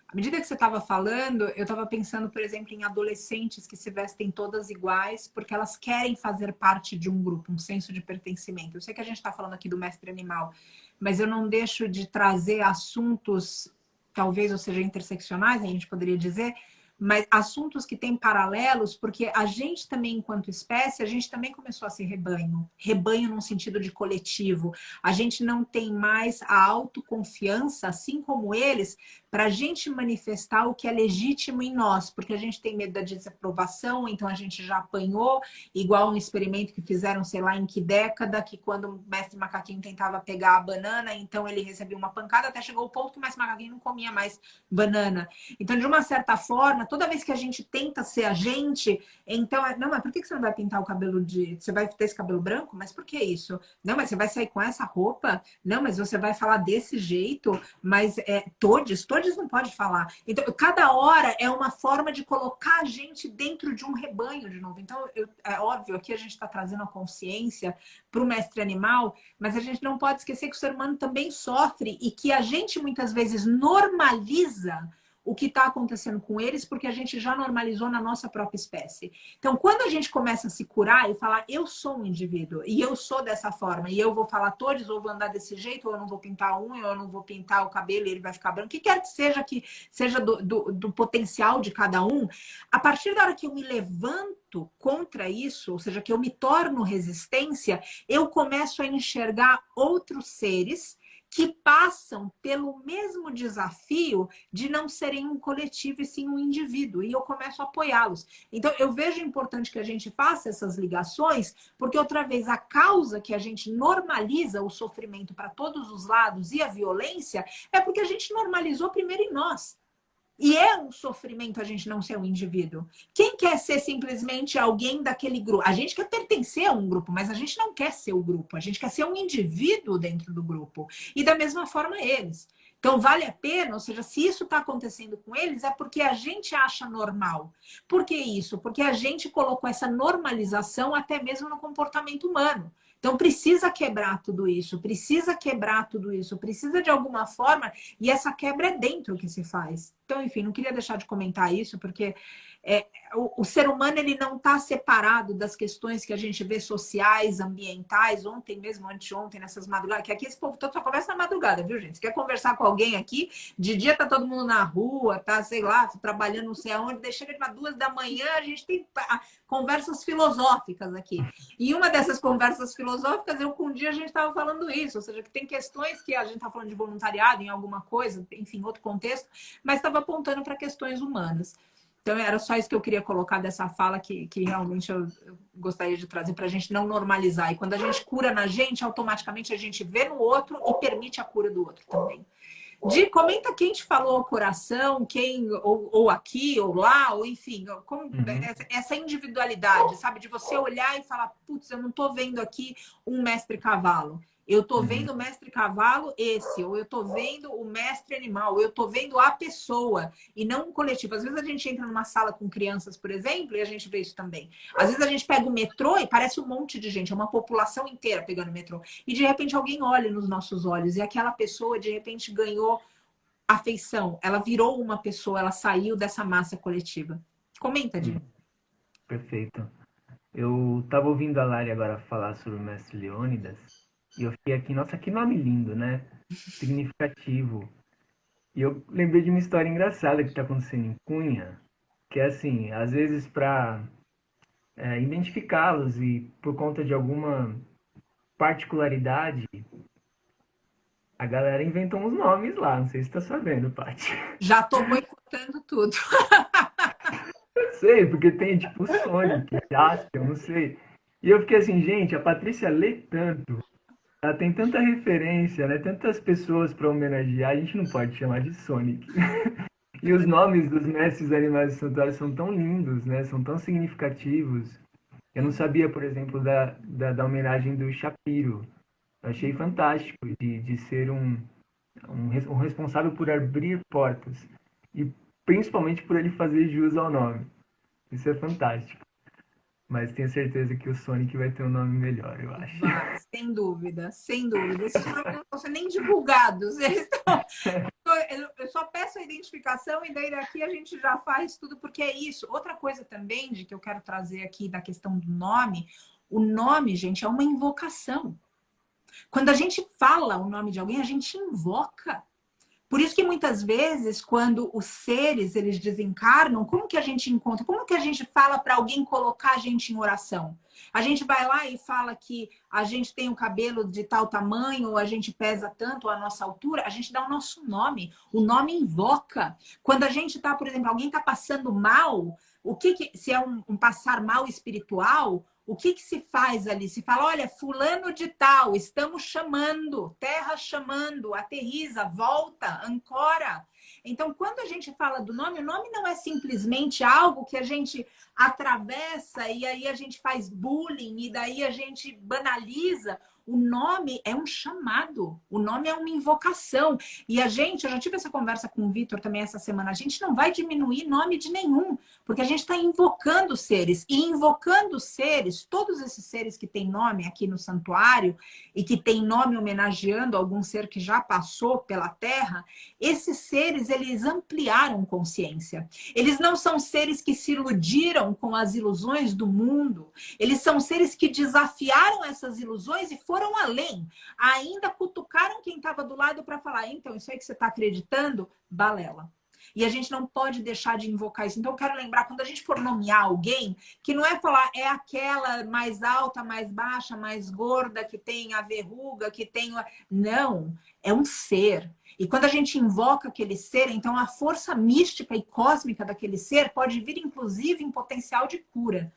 À medida que você estava falando, eu estava pensando, por exemplo, em adolescentes que se vestem todas iguais, porque elas querem fazer parte de um grupo, um senso de pertencimento. Eu sei que a gente está falando aqui do mestre animal, mas eu não deixo de trazer assuntos, talvez, ou seja, interseccionais, a gente poderia dizer, mas assuntos que têm paralelos, porque a gente também, enquanto espécie, a gente também começou a ser rebanho. Rebanho num sentido de coletivo. A gente não tem mais a autoconfiança, assim como eles, para a gente manifestar o que é legítimo em nós, porque a gente tem medo da desaprovação, então a gente já apanhou, igual um experimento que fizeram, sei lá, em que década, que quando o mestre macaquinho tentava pegar a banana, então ele recebia uma pancada, até chegou o ponto que o mestre macaquinho não comia mais banana. Então, de uma certa forma, toda vez que a gente tenta ser a gente, então, não, mas por que você não vai pintar o cabelo você vai ter esse cabelo branco? Mas por que isso? Não, mas você vai sair com essa roupa? Não, mas você vai falar desse jeito? Mas todes Herodes não pode falar. Então, cada hora é uma forma de colocar a gente dentro de um rebanho de novo. Então, é óbvio, aqui a gente está trazendo a consciência para o mestre animal, mas a gente não pode esquecer que o ser humano também sofre e que a gente muitas vezes normaliza o que está acontecendo com eles, porque a gente já normalizou na nossa própria espécie. Então, quando a gente começa a se curar e falar, eu sou um indivíduo, e eu sou dessa forma, e eu vou falar todos, ou vou andar desse jeito, ou eu não vou pintar a unha, ou eu não vou pintar o cabelo e ele vai ficar branco, o que quer que seja do potencial de cada um, a partir da hora que eu me levanto contra isso, ou seja, que eu me torno resistência, eu começo a enxergar outros seres que passam pelo mesmo desafio de não serem um coletivo e sim um indivíduo. E eu começo a apoiá-los. Então, eu vejo importante que a gente faça essas ligações, porque, outra vez, a causa que a gente normaliza o sofrimento para todos os lados e a violência é porque a gente normalizou primeiro em nós. E é um sofrimento a gente não ser um indivíduo. Quem quer ser simplesmente alguém daquele grupo? A gente quer pertencer a um grupo, mas a gente não quer ser o grupo. A gente quer ser um indivíduo dentro do grupo. E da mesma forma eles. Então, vale a pena, ou seja, se isso está acontecendo com eles, é porque a gente acha normal. Por que isso? Porque a gente colocou essa normalização até mesmo no comportamento humano. Então, precisa quebrar tudo isso, precisa de alguma forma, e essa quebra é dentro que se faz. Então, enfim, não queria deixar de comentar isso, porque o ser humano ele não está separado das questões que a gente vê sociais, ambientais, ontem mesmo, anteontem, nessas madrugadas, que aqui esse povo todo só conversa na madrugada, viu, gente? Se quer conversar com alguém aqui, de dia tá todo mundo na rua, tá, sei lá, trabalhando não sei aonde, daí chega de umas 2 da manhã, a gente tem conversas filosóficas aqui. E uma dessas conversas filosóficas, um dia a gente estava falando isso, ou seja, que tem questões que a gente tá falando de voluntariado em alguma coisa, enfim, outro contexto, mas estava apontando para questões humanas. Então, era só isso que eu queria colocar dessa fala que realmente eu gostaria de trazer para a gente não normalizar. E quando a gente cura na gente, automaticamente a gente vê no outro e permite a cura do outro também. Comenta quem te falou ao coração, ou aqui, ou lá, ou enfim, como, essa individualidade, sabe? De você olhar e falar, putz, eu não estou vendo aqui um mestre cavalo. Eu tô vendo o mestre cavalo esse, ou eu tô vendo o mestre animal, ou eu tô vendo a pessoa e não um coletivo. Às vezes a gente entra numa sala com crianças, por exemplo, e a gente vê isso também. Às vezes a gente pega o metrô e parece um monte de gente, é uma população inteira pegando o metrô. E de repente alguém olha nos nossos olhos e aquela pessoa de repente ganhou afeição. Ela virou uma pessoa, ela saiu dessa massa coletiva. Comenta, Di. Perfeito. Eu estava ouvindo a Lari agora falar sobre o mestre Leônidas. E eu fiquei aqui, nossa, que nome lindo, né? Significativo. E eu lembrei de uma história engraçada que está acontecendo em Cunha, que é assim, às vezes para identificá-los e por conta de alguma particularidade, a galera inventou uns nomes lá, não sei se você está sabendo, Paty. Já tô boicotando tudo. Eu sei, porque tem tipo Sonic, Jasper, não sei. E eu fiquei assim, gente, a Patrícia lê tanto. Ela tem tanta referência, né? Tantas pessoas para homenagear, a gente não pode chamar de Sonic. E os nomes dos mestres animais do santuário são tão lindos, né? São tão significativos. Eu não sabia, por exemplo, da homenagem do Shapiro. Eu achei fantástico de ser um responsável por abrir portas. E principalmente por ele fazer jus ao nome. Isso é fantástico. Mas tenho certeza que o Sonic vai ter um nome melhor, eu acho. Vai, sem dúvida, sem dúvida. Esses nomes não estão sendo nem divulgados. Eu só peço a identificação e daí daqui a gente já faz tudo, porque é isso. Outra coisa também que eu quero trazer aqui da questão do nome, o nome, gente, é uma invocação. Quando a gente fala o nome de alguém, a gente invoca. Por isso que muitas vezes, quando os seres eles desencarnam, como que a gente encontra? Como que a gente fala para alguém colocar a gente em oração? A gente vai lá e fala que a gente tem um cabelo de tal tamanho, ou a gente pesa tanto, ou a nossa altura, a gente dá o nosso nome. O nome invoca. Quando a gente está, por exemplo, alguém está passando mal, se é um passar mal espiritual, o que se faz ali? Se fala, olha, fulano de tal, estamos chamando, terra chamando, aterriza, volta, ancora. Então, quando a gente fala do nome, o nome não é simplesmente algo que a gente atravessa e aí a gente faz bullying e daí a gente banaliza. O nome é um chamado, o nome é uma invocação. E eu já tive essa conversa com o Vitor também essa semana, a gente não vai diminuir nome de nenhum, porque a gente está invocando seres. E invocando seres, todos esses seres que têm nome aqui no santuário, e que têm nome homenageando algum ser que já passou pela Terra, esses seres, eles ampliaram consciência. Eles não são seres que se iludiram com as ilusões do mundo, eles são seres que desafiaram essas ilusões e foram além. Ainda cutucaram quem estava do lado para falar, então, isso aí que você está acreditando, balela. E a gente não pode deixar de invocar isso. Então, eu quero lembrar, quando a gente for nomear alguém, que não é falar, é aquela mais alta, mais baixa, mais gorda, que tem a verruga, que tem... Não, é um ser. E quando a gente invoca aquele ser, então a força mística e cósmica daquele ser pode vir, inclusive, em potencial de cura.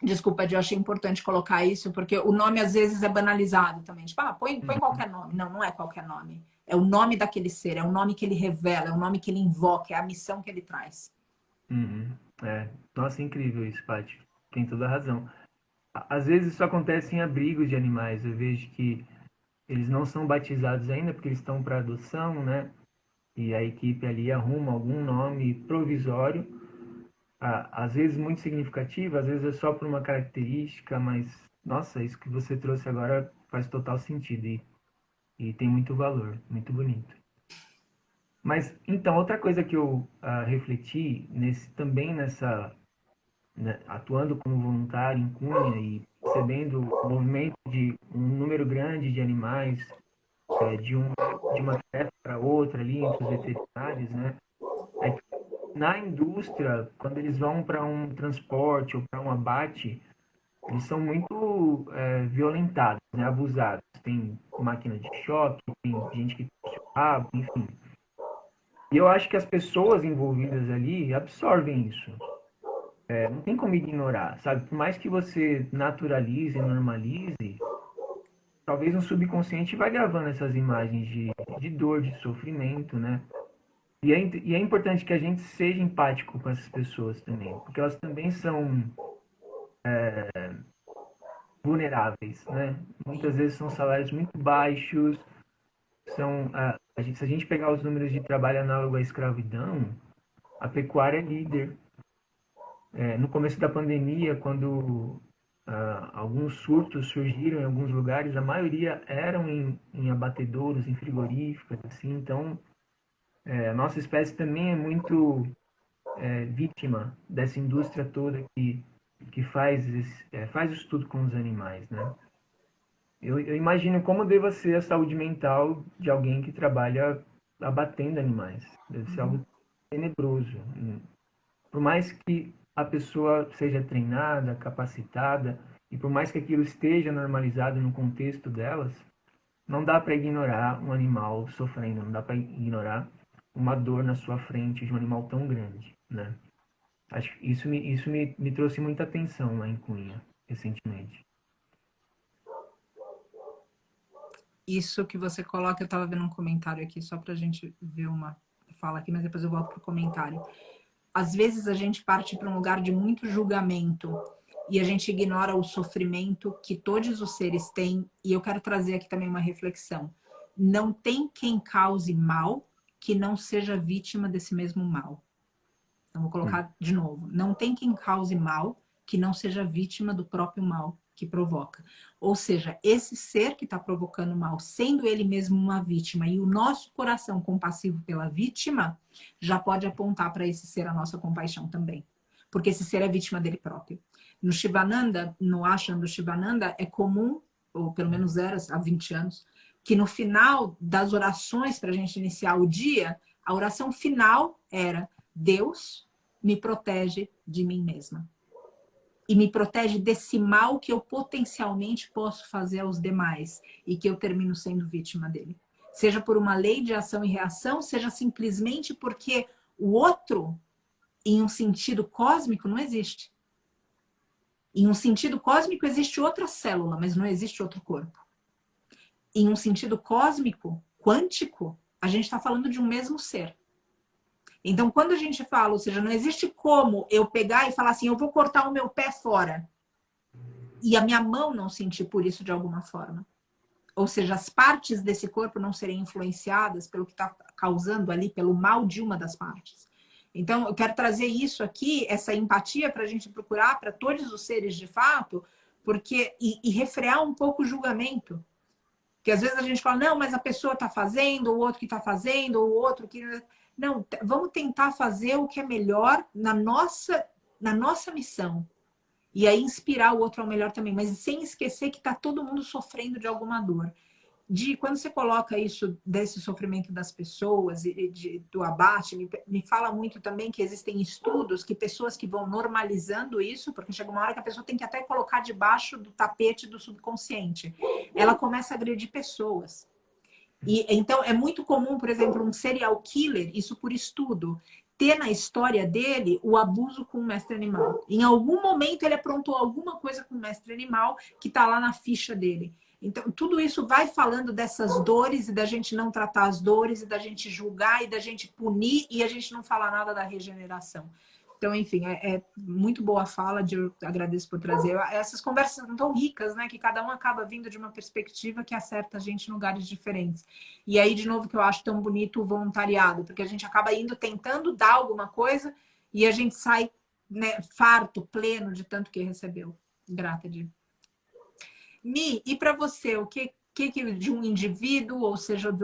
Desculpa, eu achei importante colocar isso, porque o nome às vezes é banalizado também. Tipo, põe qualquer nome. Não, não é qualquer nome. É o nome daquele ser, é o nome que ele revela, é o nome que ele invoca, é a missão que ele traz. Nossa, incrível isso, Paty. Tem toda a razão. Às vezes isso acontece em abrigos de animais. Eu vejo que eles não são batizados ainda porque eles estão para adoção, né? E a equipe ali arruma algum nome provisório, às vezes muito significativo, às vezes é só por uma característica, mas, nossa, isso que você trouxe agora faz total sentido e tem muito valor, muito bonito. Mas, então, outra coisa que eu refleti atuando como voluntário em Cunha e percebendo o movimento de um número grande de animais, de uma tarefa para outra ali entre os veterinários, né? É que na indústria, quando eles vão para um transporte ou para um abate, eles são muito violentados, né? Abusados. Tem máquina de choque, tem gente que puxa o rabo, enfim. E eu acho que as pessoas envolvidas ali absorvem isso. Não tem como ignorar, sabe? Por mais que você naturalize, normalize, talvez no subconsciente vai gravando essas imagens de dor, de sofrimento, né? E é importante que a gente seja empático com essas pessoas também, porque elas também são vulneráveis, né? Muitas vezes são salários muito baixos, se a gente pegar os números de trabalho análogo à escravidão, a pecuária é líder. No começo da pandemia, quando alguns surtos surgiram em alguns lugares, a maioria eram em abatedouros, em frigoríficos, assim. Então, a nossa espécie também é muito vítima dessa indústria toda que faz o estudo com os animais, né? Eu imagino como deva ser a saúde mental de alguém que trabalha abatendo animais. Deve ser algo tenebroso. Por mais que a pessoa seja treinada, capacitada, e por mais que aquilo esteja normalizado no contexto delas, não dá para ignorar um animal sofrendo, não dá para ignorar uma dor na sua frente de um animal tão grande, né? Acho que isso me trouxe muita atenção lá em Cunha, recentemente. Isso que você coloca, eu estava vendo um comentário aqui, só para a gente ver uma fala aqui, mas depois eu volto para o comentário. Às vezes a gente parte para um lugar de muito julgamento e a gente ignora o sofrimento que todos os seres têm. E eu quero trazer aqui também uma reflexão. Não tem quem cause mal que não seja vítima desse mesmo mal. Então vou colocar de novo. Não tem quem cause mal que não seja vítima do próprio mal que provoca. Ou seja, esse ser que está provocando mal, sendo ele mesmo uma vítima, e o nosso coração compassivo pela vítima, já pode apontar para esse ser a nossa compaixão também. Porque esse ser é vítima dele próprio. No Shivananda, no ashram do Shivananda, é comum, ou pelo menos era há 20 anos, que no final das orações para a gente iniciar o dia, a oração final era: Deus me protege de mim mesma. E me protege desse mal que eu potencialmente posso fazer aos demais e que eu termino sendo vítima dele. Seja por uma lei de ação e reação, seja simplesmente porque o outro, em um sentido cósmico, não existe. Em um sentido cósmico existe outra célula, mas não existe outro corpo. Em um sentido cósmico, quântico, a gente está falando de um mesmo ser. Então, quando a gente fala, ou seja, não existe como eu pegar e falar assim, eu vou cortar o meu pé fora. e a minha mão não sentir por isso de alguma forma. Ou seja, as partes desse corpo não serem influenciadas pelo que está causando ali, pelo mal de uma das partes. Então, eu quero trazer isso aqui, essa empatia, para a gente procurar para todos os seres de fato, porque e refrear um pouco o julgamento. Porque às vezes a gente fala, não, mas a pessoa está fazendo, ou o outro que está fazendo, ou o outro que... Não, vamos tentar fazer o que é melhor na nossa missão. E aí inspirar o outro ao melhor também, mas sem esquecer que está todo mundo sofrendo de alguma dor. Quando você coloca isso desse sofrimento das pessoas e do abate, me fala muito também que existem estudos que pessoas que vão normalizando isso, porque chega uma hora que a pessoa tem que até colocar debaixo do tapete do subconsciente. Ela começa a agredir pessoas. E então é muito comum, por exemplo, um serial killer, isso por estudo, ter na história dele o abuso com o mestre animal. Em algum momento ele aprontou alguma coisa com o mestre animal que está lá na ficha dele. Então, tudo isso vai falando dessas dores e da gente não tratar as dores e da gente julgar e da gente punir e a gente não falar nada da regeneração. Então, enfim, é muito boa a fala, eu agradeço por trazer. Essas conversas são tão ricas, né? Que cada um acaba vindo de uma perspectiva que acerta a gente em lugares diferentes. E aí, de novo, que eu acho tão bonito o voluntariado, porque a gente acaba indo tentando dar alguma coisa e a gente sai, né, farto, pleno de tanto que recebeu. Grata, Di. Mi, e para você, o que de um indivíduo, ou seja,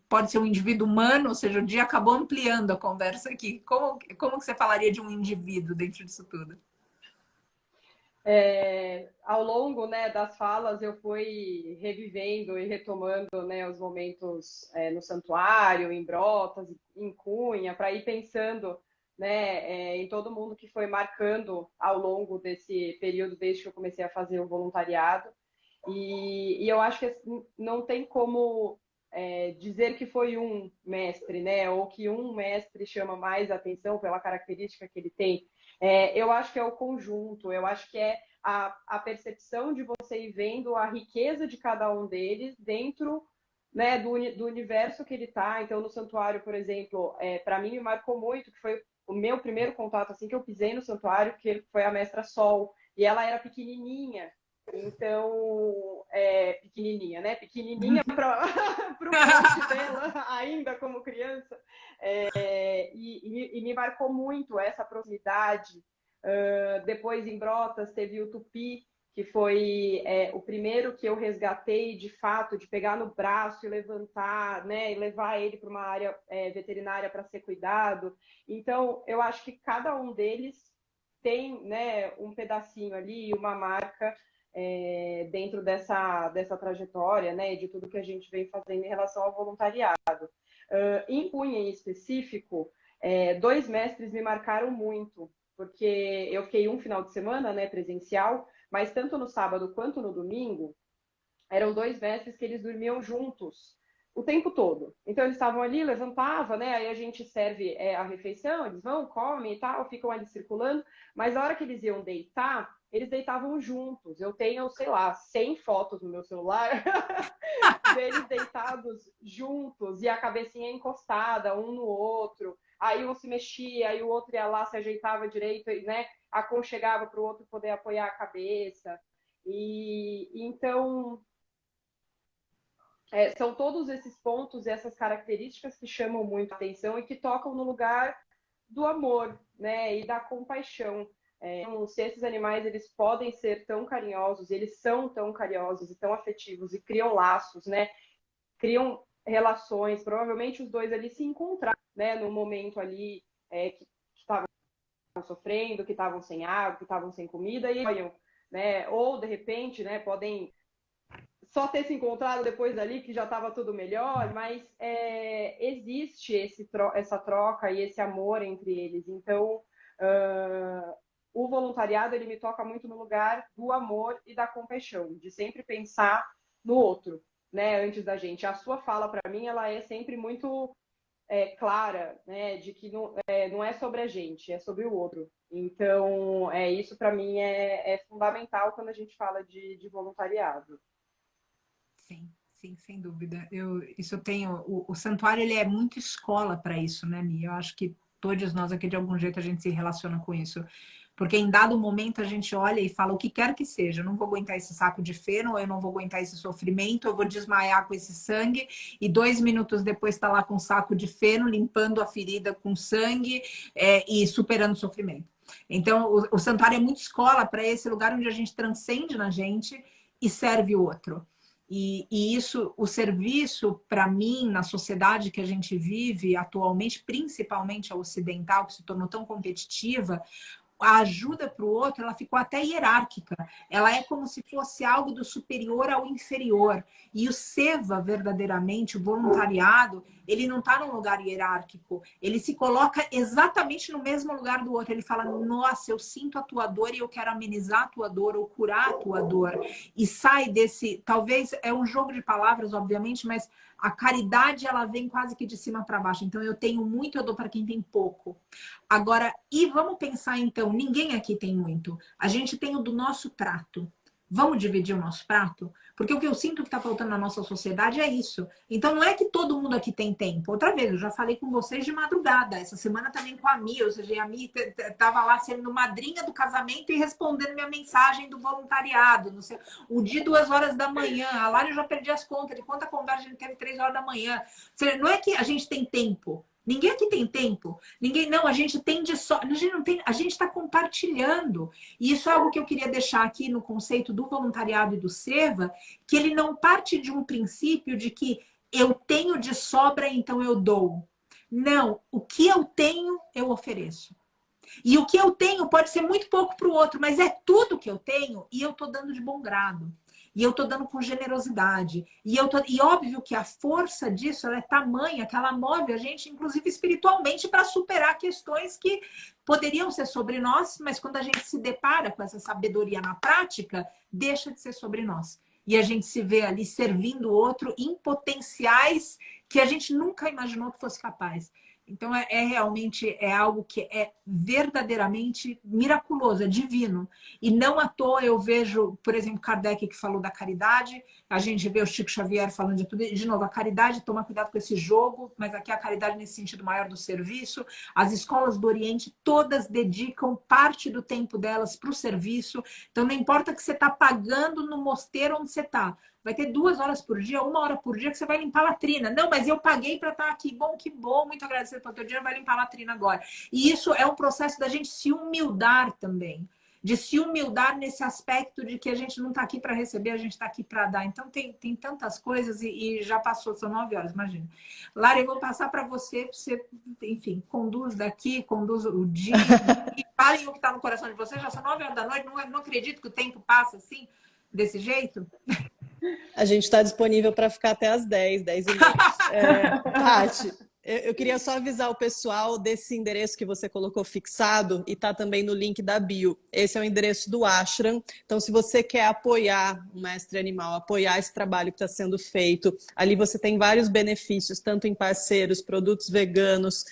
pode ser um indivíduo humano, ou seja, o Dia acabou ampliando a conversa aqui. Como que você falaria de um indivíduo dentro disso tudo? Ao longo, né, das falas, eu fui revivendo e retomando, né, os momentos no santuário, em Brotas, em Cunha, para ir pensando, né, em todo mundo que foi marcando ao longo desse período, desde que eu comecei a fazer o voluntariado. E eu acho que não tem como dizer que foi um mestre, né? Ou que um mestre chama mais atenção pela característica que ele tem. Eu acho que é o conjunto, eu acho que é a percepção de você ir vendo a riqueza de cada um deles dentro, né, do universo que ele está. Então, no santuário, por exemplo, para mim me marcou muito, que foi o meu primeiro contato, assim, que eu pisei no santuário, que foi a Mestra Sol. E ela era pequenininha, então, pequenininha, né? Pequenininha para o porte dela, ainda como criança. E me marcou muito essa proximidade. Depois, em Brotas, teve o Tupi, que foi o primeiro que eu resgatei, de fato, de pegar no braço e levantar, né? E levar ele para uma área veterinária para ser cuidado. Então, eu acho que cada um deles tem, né, um pedacinho ali, uma marca dentro dessa trajetória, né, de tudo que a gente vem fazendo em relação ao voluntariado. Em Cunha, em específico, 2 mestres me marcaram muito, porque eu fiquei um final de semana, né, presencial, mas tanto no sábado quanto no domingo, eram 2 mestres que eles dormiam juntos o tempo todo. Então, eles estavam ali, levantava, né? Aí a gente serve a refeição, eles vão, comem e tal, ficam ali circulando, mas na hora que eles iam deitar, eles deitavam juntos. Eu tenho, sei lá, 100 fotos no meu celular deles deitados juntos e a cabecinha encostada um no outro. Aí um se mexia, aí o outro ia lá, se ajeitava direito, né? Aconchegava para o outro poder apoiar a cabeça. E então são todos esses pontos e essas características que chamam muito a atenção e que tocam no lugar do amor, né, e da compaixão. Se esses animais eles podem ser tão carinhosos, eles são tão carinhosos e tão afetivos e criam laços, né, criam relações. Provavelmente os dois ali se encontraram, né, no momento ali que estavam sofrendo, que estavam sem água, que estavam sem comida e né, ou de repente, né, podem só ter se encontrado depois dali que já estava tudo melhor, mas existe essa troca e esse amor entre eles. Então, o voluntariado ele me toca muito no lugar do amor e da compaixão, de sempre pensar no outro, né, antes da gente. A sua fala, para mim, ela é sempre muito clara, né, de que não é sobre a gente, é sobre o outro. Então, isso para mim é fundamental quando a gente fala de voluntariado. Sim, sim, sem dúvida. Isso eu tenho. O santuário ele é muito escola para isso, né, Mi? Eu acho que todos nós aqui de algum jeito a gente se relaciona com isso. Porque em dado momento a gente olha e fala o que quer que seja, eu não vou aguentar esse saco de feno, eu não vou aguentar esse sofrimento, eu vou desmaiar com esse sangue, e 2 minutos depois está lá com um saco de feno, limpando a ferida com sangue e superando o sofrimento. Então, o santuário é muito escola para esse lugar onde a gente transcende na gente e serve o outro. E isso, o serviço, para mim, na sociedade que a gente vive atualmente, principalmente a ocidental, que se tornou tão competitiva, a ajuda para o outro, ela ficou até hierárquica. Ela é como se fosse algo do superior ao inferior. E o seva, verdadeiramente, o voluntariado, ele não está num lugar hierárquico. Ele se coloca exatamente no mesmo lugar do outro. Ele fala, nossa, eu sinto a tua dor e eu quero amenizar a tua dor ou curar a tua dor. E sai desse... Talvez é um jogo de palavras, obviamente, mas a caridade, ela vem quase que de cima para baixo. Então, eu tenho muito, eu dou para quem tem pouco. Agora, e vamos pensar então, ninguém aqui tem muito. A gente tem o do nosso prato. Vamos dividir o nosso prato? Porque o que eu sinto que está faltando na nossa sociedade é isso. Então, não é que todo mundo aqui tem tempo. Outra vez, eu já falei com vocês de madrugada. Essa semana também com a Mi. Ou seja, a Mi estava lá sendo madrinha do casamento e respondendo minha mensagem do voluntariado. Não sei, o dia 2 horas da manhã. A Lara, eu já perdi as contas de quanta conversa a gente teve 3 horas da manhã. Ou seja, não é que a gente tem tempo. Ninguém aqui tem tempo. Ninguém, não, a gente tem de só. A gente não tem, a gente está compartilhando. E isso é algo que eu queria deixar aqui no conceito do voluntariado e do seva, que ele não parte de um princípio de que eu tenho de sobra, então eu dou. Não, o que eu tenho, eu ofereço. E o que eu tenho pode ser muito pouco para o outro, mas é tudo que eu tenho e eu estou dando de bom grado. E eu estou dando com generosidade. E óbvio que a força disso ela é tamanha, que ela move a gente, inclusive espiritualmente, para superar questões que poderiam ser sobre nós, mas quando a gente se depara com essa sabedoria na prática, deixa de ser sobre nós. E a gente se vê ali servindo o outro em potenciais que a gente nunca imaginou que fosse capaz. Então, realmente algo que é verdadeiramente miraculoso, é divino. E não à toa eu vejo, por exemplo, Kardec que falou da caridade, a gente vê o Chico Xavier falando de tudo. De novo, a caridade, toma cuidado com esse jogo, mas aqui a caridade nesse sentido maior do serviço. As escolas do Oriente, todas dedicam parte do tempo delas para o serviço. Então, não importa que você está pagando no mosteiro onde você está. Vai ter 2 horas por dia, 1 hora por dia que você vai limpar a latrina. Não, mas eu paguei para estar aqui. Bom, que bom, muito agradecido pelo teu dinheiro, vai limpar a latrina agora. E isso é um processo da gente se humildar também. De se humildar nesse aspecto de que a gente não está aqui para receber, a gente está aqui para dar. Então tem tantas coisas e já passou, são 9 horas, imagina. Lara, eu vou passar para você, enfim, conduz daqui, conduz o dia, e falem o que está no coração de vocês. Já são 9 horas da noite, não acredito que o tempo passa assim, desse jeito. A gente está disponível para ficar até as 10, 10h30. Tati, eu queria só avisar o pessoal desse endereço que você colocou fixado e está também no link da bio. Esse é o endereço do Ashram. Então, se você quer apoiar o Mestre Animal, apoiar esse trabalho que está sendo feito, ali você tem vários benefícios, tanto em parceiros, produtos veganos,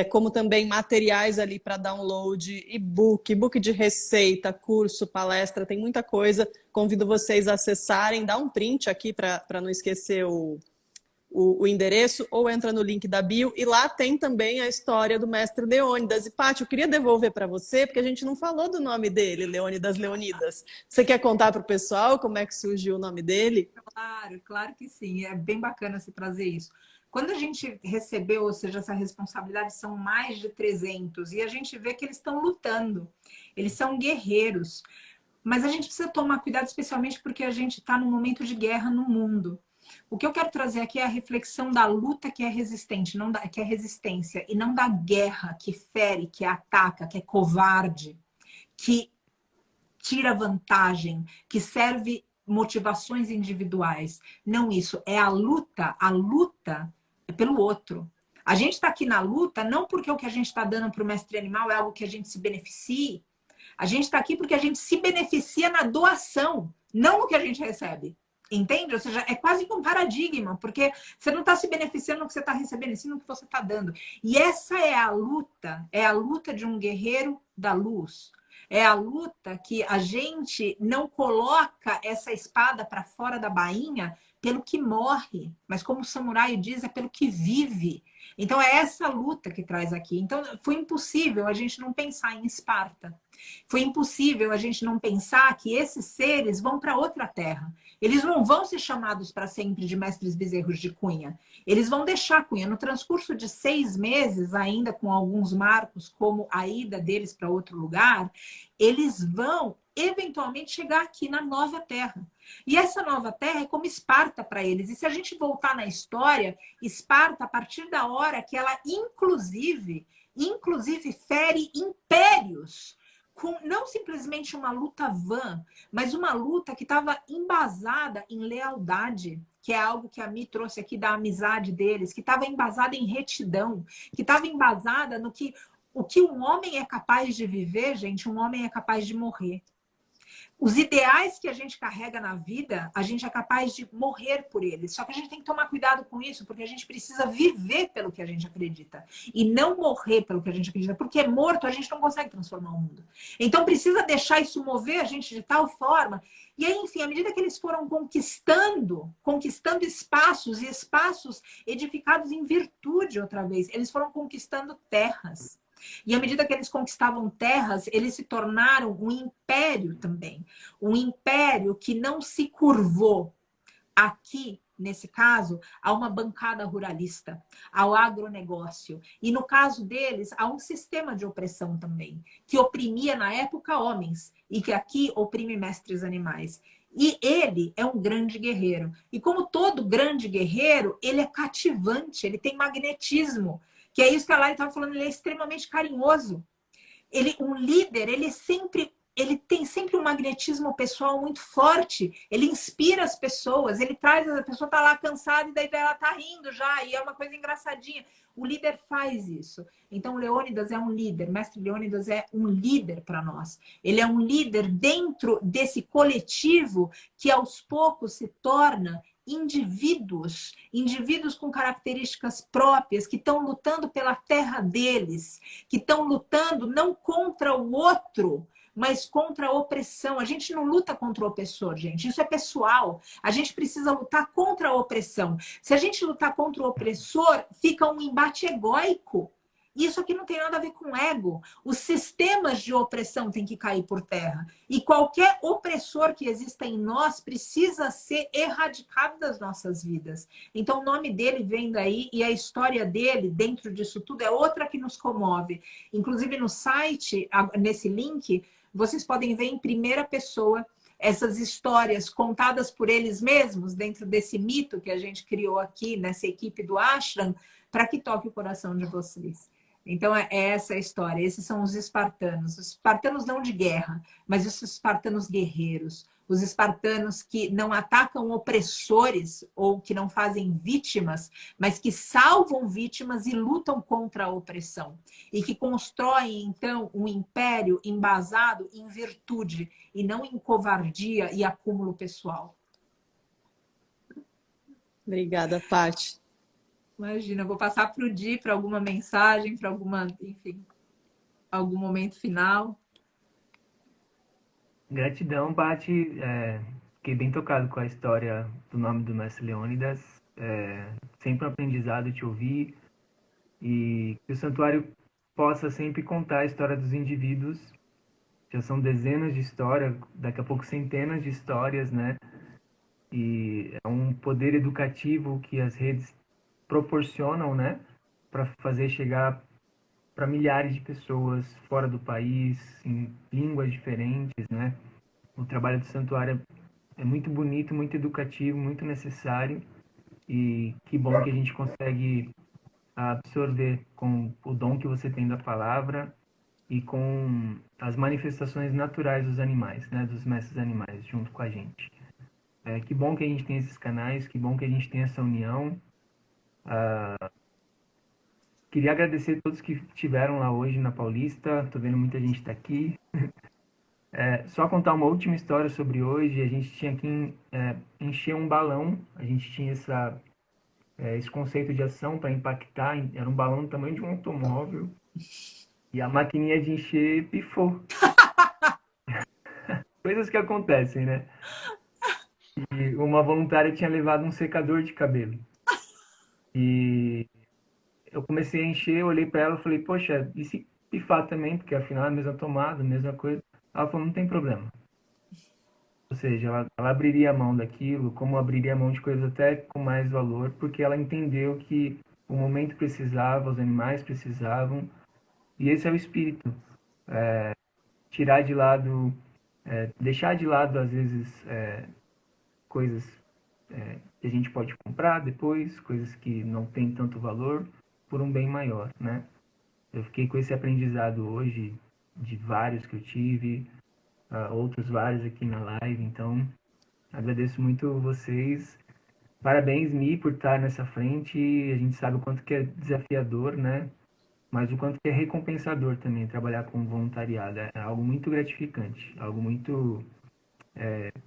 como também materiais ali para download, e-book de receita, curso, palestra, tem muita coisa. Convido vocês a acessarem, dá um print aqui para não esquecer o endereço, ou entra no link da bio, e lá tem também a história do mestre Leônidas. E, Paty, eu queria devolver para você, porque a gente não falou do nome dele, Leônidas Leonidas. Você quer contar para o pessoal como é que surgiu o nome dele? Claro que sim. É bem bacana se trazer isso. Quando a gente recebeu, ou seja, essa responsabilidade, são mais de 300, e a gente vê que eles estão lutando. Eles são guerreiros. Mas a gente precisa tomar cuidado, especialmente porque a gente está num momento de guerra no mundo. O que eu quero trazer aqui é a reflexão da luta que é resistente, que é resistência, e não da guerra que fere, que ataca, que é covarde, que tira vantagem, que serve motivações individuais. Não isso, é a luta é pelo outro. A gente está aqui na luta não porque o que a gente está dando para o mestre animal é algo que a gente se beneficie. A gente está aqui porque a gente se beneficia na doação, não no que a gente recebe. Entende? Ou seja, é quase que um paradigma, porque você não está se beneficiando no que você está recebendo, sim no que você está dando. E essa é a luta de um guerreiro da luz. É a luta que a gente não coloca essa espada para fora da bainha pelo que morre, mas como o samurai diz, é pelo que vive. Então é essa luta que traz aqui. Então foi impossível a gente não pensar em Esparta. Foi impossível a gente não pensar que esses seres vão para outra terra. Eles não vão ser chamados para sempre de mestres bezerros de Cunha. Eles vão deixar Cunha. No transcurso de 6 meses, ainda com alguns marcos, como a ida deles para outro lugar, eles vão eventualmente chegar aqui na nova terra. E essa nova terra é como Esparta para eles. E se a gente voltar na história, Esparta, a partir da hora que ela, inclusive fere impérios, com não simplesmente uma luta vã, mas uma luta que estava embasada em lealdade, que é algo que a Mi trouxe aqui da amizade deles, que estava embasada em retidão, que estava embasada no que o que um homem é capaz de viver, gente, um homem é capaz de morrer. Os ideais que a gente carrega na vida, a gente é capaz de morrer por eles. Só que a gente tem que tomar cuidado com isso, porque a gente precisa viver pelo que a gente acredita. E não morrer pelo que a gente acredita. Porque morto a gente não consegue transformar o mundo. Então precisa deixar isso mover a gente de tal forma. E aí, enfim, à medida que eles foram conquistando espaços, e espaços edificados em virtude outra vez, eles foram conquistando terras. E à medida que eles conquistavam terras, eles se tornaram um império também. Um império que não se curvou aqui, nesse caso, a uma bancada ruralista, ao agronegócio. E no caso deles, a um sistema de opressão também, que oprimia na época homens e que aqui oprime mestres animais. E ele é um grande guerreiro. E como todo grande guerreiro, ele é cativante, ele tem magnetismo. Que é isso que a Lari estava falando, ele é extremamente carinhoso. Um líder, ele tem sempre um magnetismo pessoal muito forte. Ele inspira as pessoas, ele traz, a pessoa está lá cansada e daí ela está rindo já, e é uma coisa engraçadinha. O líder faz isso. Então, Leônidas é um líder, Mestre Leônidas é um líder para nós. Ele é um líder dentro desse coletivo que aos poucos se torna indivíduos com características próprias, que estão lutando pela terra deles, que estão lutando não contra o outro, mas contra a opressão. A gente não luta contra o opressor, gente. Isso é pessoal. A gente precisa lutar contra a opressão. Se a gente lutar contra o opressor, fica um embate egóico. Isso aqui não tem nada a ver com ego. Os sistemas de opressão têm que cair por terra. E qualquer opressor que exista em nós precisa ser erradicado das nossas vidas. Então o nome dele vem daí e a história dele dentro disso tudo é outra que nos comove. Inclusive no site, nesse link, vocês podem ver em primeira pessoa essas histórias contadas por eles mesmos dentro desse mito que a gente criou aqui nessa equipe do Ashram, para que toque o coração de vocês. Então, é essa a história. Esses são os espartanos. Os espartanos não de guerra, mas os espartanos guerreiros. Os espartanos que não atacam opressores ou que não fazem vítimas, mas que salvam vítimas e lutam contra a opressão. E que constroem, então, um império embasado em virtude e não em covardia e acúmulo pessoal. Obrigada, Paty. Imagina, eu vou passar para o Di para alguma mensagem, para alguma, enfim, algum momento final. Gratidão, Paty. Fiquei bem tocado com a história do nome do Mestre Leônidas. Sempre um aprendizado te ouvir. E que o santuário possa sempre contar a história dos indivíduos. Já são dezenas de histórias, daqui a pouco centenas de histórias, né? E é um poder educativo que as redes proporcionam, né, para fazer chegar para milhares de pessoas fora do país, em línguas diferentes, né? O trabalho do santuário é muito bonito, muito educativo, muito necessário e que bom que a gente consegue absorver com o dom que você tem da palavra e com as manifestações naturais dos animais, né, dos mestres animais, junto com a gente. Que bom que a gente tem esses canais, que bom que a gente tem essa união. Queria agradecer a todos que estiveram lá hoje na Paulista. Tô vendo muita gente tá aqui. Só contar uma última história sobre hoje. A gente tinha que encher um balão. A gente tinha esse conceito de ação para impactar. Era um balão do tamanho de um automóvel. E a maquininha de encher pifou. Coisas que acontecem, né? E uma voluntária tinha levado um secador de cabelo. E eu comecei a encher, olhei para ela e falei, poxa, e se pifar também, porque afinal é a mesma tomada, a mesma coisa. Ela falou, não tem problema. Ou seja, ela abriria a mão daquilo, como abriria a mão de coisas até com mais valor, porque ela entendeu que o momento precisava, os animais precisavam, e esse é o espírito. Tirar de lado, deixar de lado, às vezes, coisas que a gente pode comprar depois, coisas que não têm tanto valor, por um bem maior, né? Eu fiquei com esse aprendizado hoje, de vários que eu tive, outros vários aqui na live, então agradeço muito vocês. Parabéns, Mi, por estar nessa frente. A gente sabe o quanto que é desafiador, né? Mas o quanto que é recompensador também trabalhar com voluntariado. É algo muito gratificante, algo muito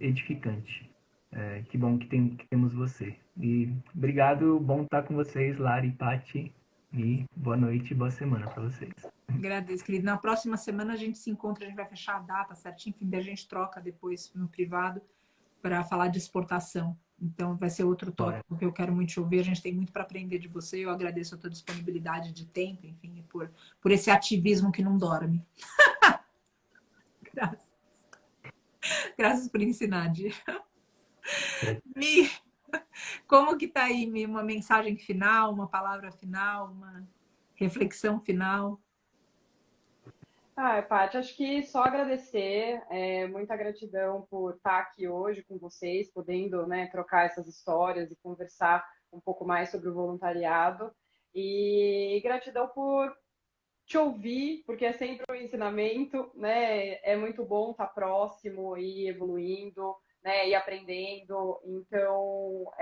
edificante. Que bom que temos você. E obrigado, bom estar com vocês, Lari, Pati. E boa noite e boa semana para vocês. Agradeço, querido. Na próxima semana a gente se encontra, a gente vai fechar a data certinho, enfim, daí a gente troca depois no privado para falar de exportação. Então vai ser outro tópico que eu quero muito te ouvir. A gente tem muito para aprender de você. Eu agradeço a tua disponibilidade de tempo, enfim, por esse ativismo que não dorme. Graças. Graças por ensinar, Di. Mi, como que tá aí, Mi? Uma mensagem final, uma palavra final, uma reflexão final? Paty, acho que só agradecer, muita gratidão por estar aqui hoje com vocês, podendo, né, trocar essas histórias e conversar um pouco mais sobre o voluntariado. E gratidão por te ouvir, porque é sempre um ensinamento, né? É muito bom estar próximo e evoluindo, né, e aprendendo. Então,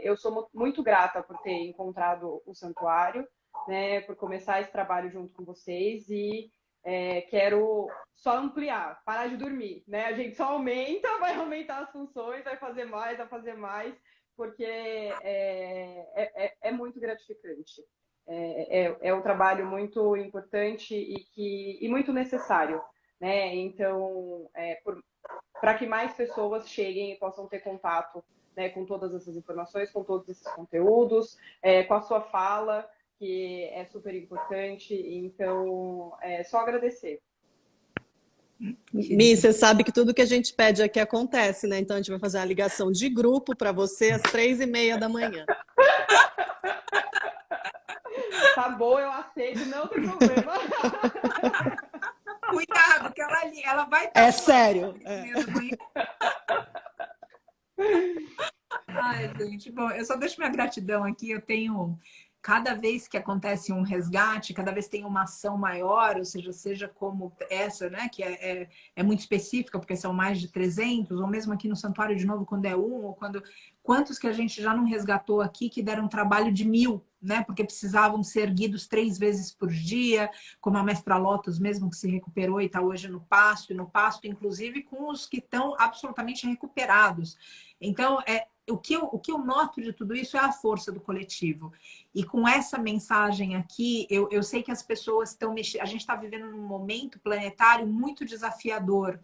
eu sou muito grata por ter encontrado o Santuário, né, por começar esse trabalho junto com vocês e quero só ampliar, parar de dormir, né? A gente só aumenta, vai aumentar as funções, vai fazer mais, porque é muito gratificante. É um trabalho muito importante e muito necessário, né? Então, para que mais pessoas cheguem e possam ter contato, né, com todas essas informações, com todos esses conteúdos, com a sua fala, que é super importante. Então, só agradecer. Mi, você sabe que tudo que a gente pede aqui acontece, né? Então a gente vai fazer uma ligação de grupo para você às 3h30 da manhã. Tá bom, eu aceito, não tem problema. Cuidado, que ela vai estar. É sério. Ai, gente, bom, eu só deixo minha gratidão aqui. Eu tenho, cada vez que acontece um resgate, cada vez tem uma ação maior, ou seja como essa, né, que é muito específica, porque são mais de 300, ou mesmo aqui no Santuário, de novo, quando é ou quantos que a gente já não resgatou aqui que deram trabalho de 1000, né, porque precisavam ser erguidos 3 vezes por dia, como a mestra Lotus mesmo, que se recuperou e está hoje no pasto, inclusive com os que estão absolutamente recuperados. Então, o que eu noto de tudo isso é a força do coletivo. E com essa mensagem aqui, eu sei que as pessoas estão mexendo. A gente está vivendo num momento planetário muito desafiador.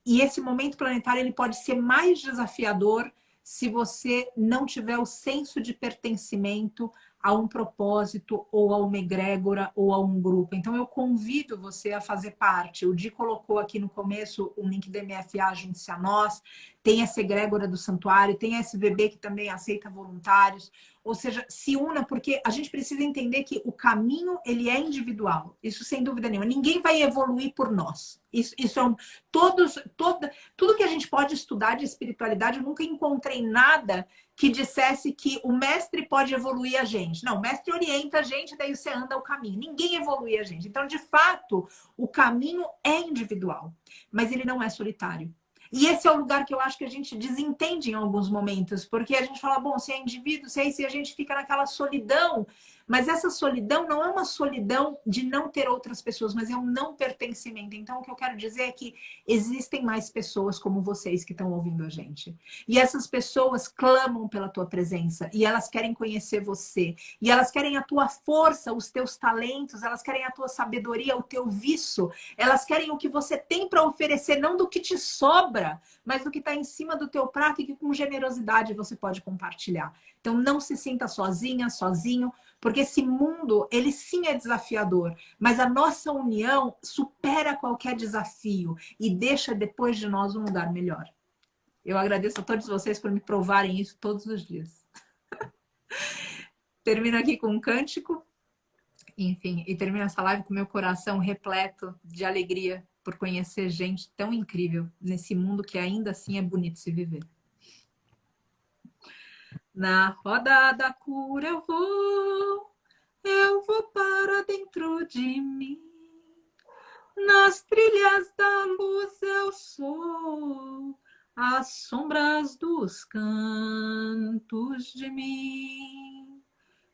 E esse momento planetário ele pode ser mais desafiador se você não tiver o senso de pertencimento a um propósito, ou a uma egrégora, ou a um grupo. Então, eu convido você a fazer parte. O Di colocou aqui no começo o link da MFA Junte-se a Nós, tem essa egrégora do Santuário, tem a SVB que também aceita voluntários. Ou seja, se una, porque a gente precisa entender que o caminho, ele é individual. Isso sem dúvida nenhuma. Ninguém vai evoluir por nós. Isso é tudo que a gente pode estudar de espiritualidade, eu nunca encontrei nada que dissesse que o mestre pode evoluir a gente. Não, o mestre orienta a gente, daí você anda o caminho. Ninguém evolui a gente. Então, de fato, o caminho é individual, mas ele não é solitário. E esse é o lugar que eu acho que a gente desentende em alguns momentos, porque a gente fala, bom, se é indivíduo, se é isso, e a gente fica naquela solidão. Mas essa solidão não é uma solidão de não ter outras pessoas, mas é um não pertencimento. Então, o que eu quero dizer é que existem mais pessoas como vocês que estão ouvindo a gente. E essas pessoas clamam pela tua presença, e elas querem conhecer você, e elas querem a tua força, os teus talentos, elas querem a tua sabedoria, o teu viço, elas querem o que você tem para oferecer, não do que te sobra, mas do que está em cima do teu prato e que com generosidade você pode compartilhar. Então, não se sinta sozinha, sozinho. Porque esse mundo, ele sim é desafiador, mas a nossa união supera qualquer desafio e deixa depois de nós um lugar melhor. Eu agradeço a todos vocês por me provarem isso todos os dias. Termino aqui com um cântico, enfim, e termino essa live com meu coração repleto de alegria por conhecer gente tão incrível nesse mundo que ainda assim é bonito se viver. Na roda da cura eu vou para dentro de mim. Nas trilhas da luz eu sou as sombras dos cantos de mim.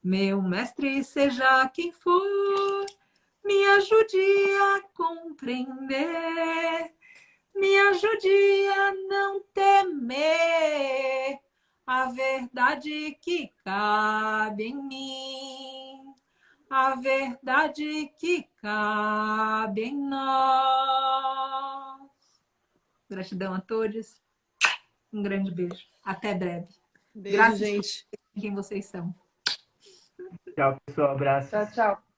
Meu mestre, seja quem for, me ajude a compreender, me ajude a não temer a verdade que cabe em mim, a verdade que cabe em nós. Gratidão a todos. Um grande beijo. Até breve. Beijo, Graças gente. por quem vocês são. Tchau, pessoal. Abraço. Tchau, tchau.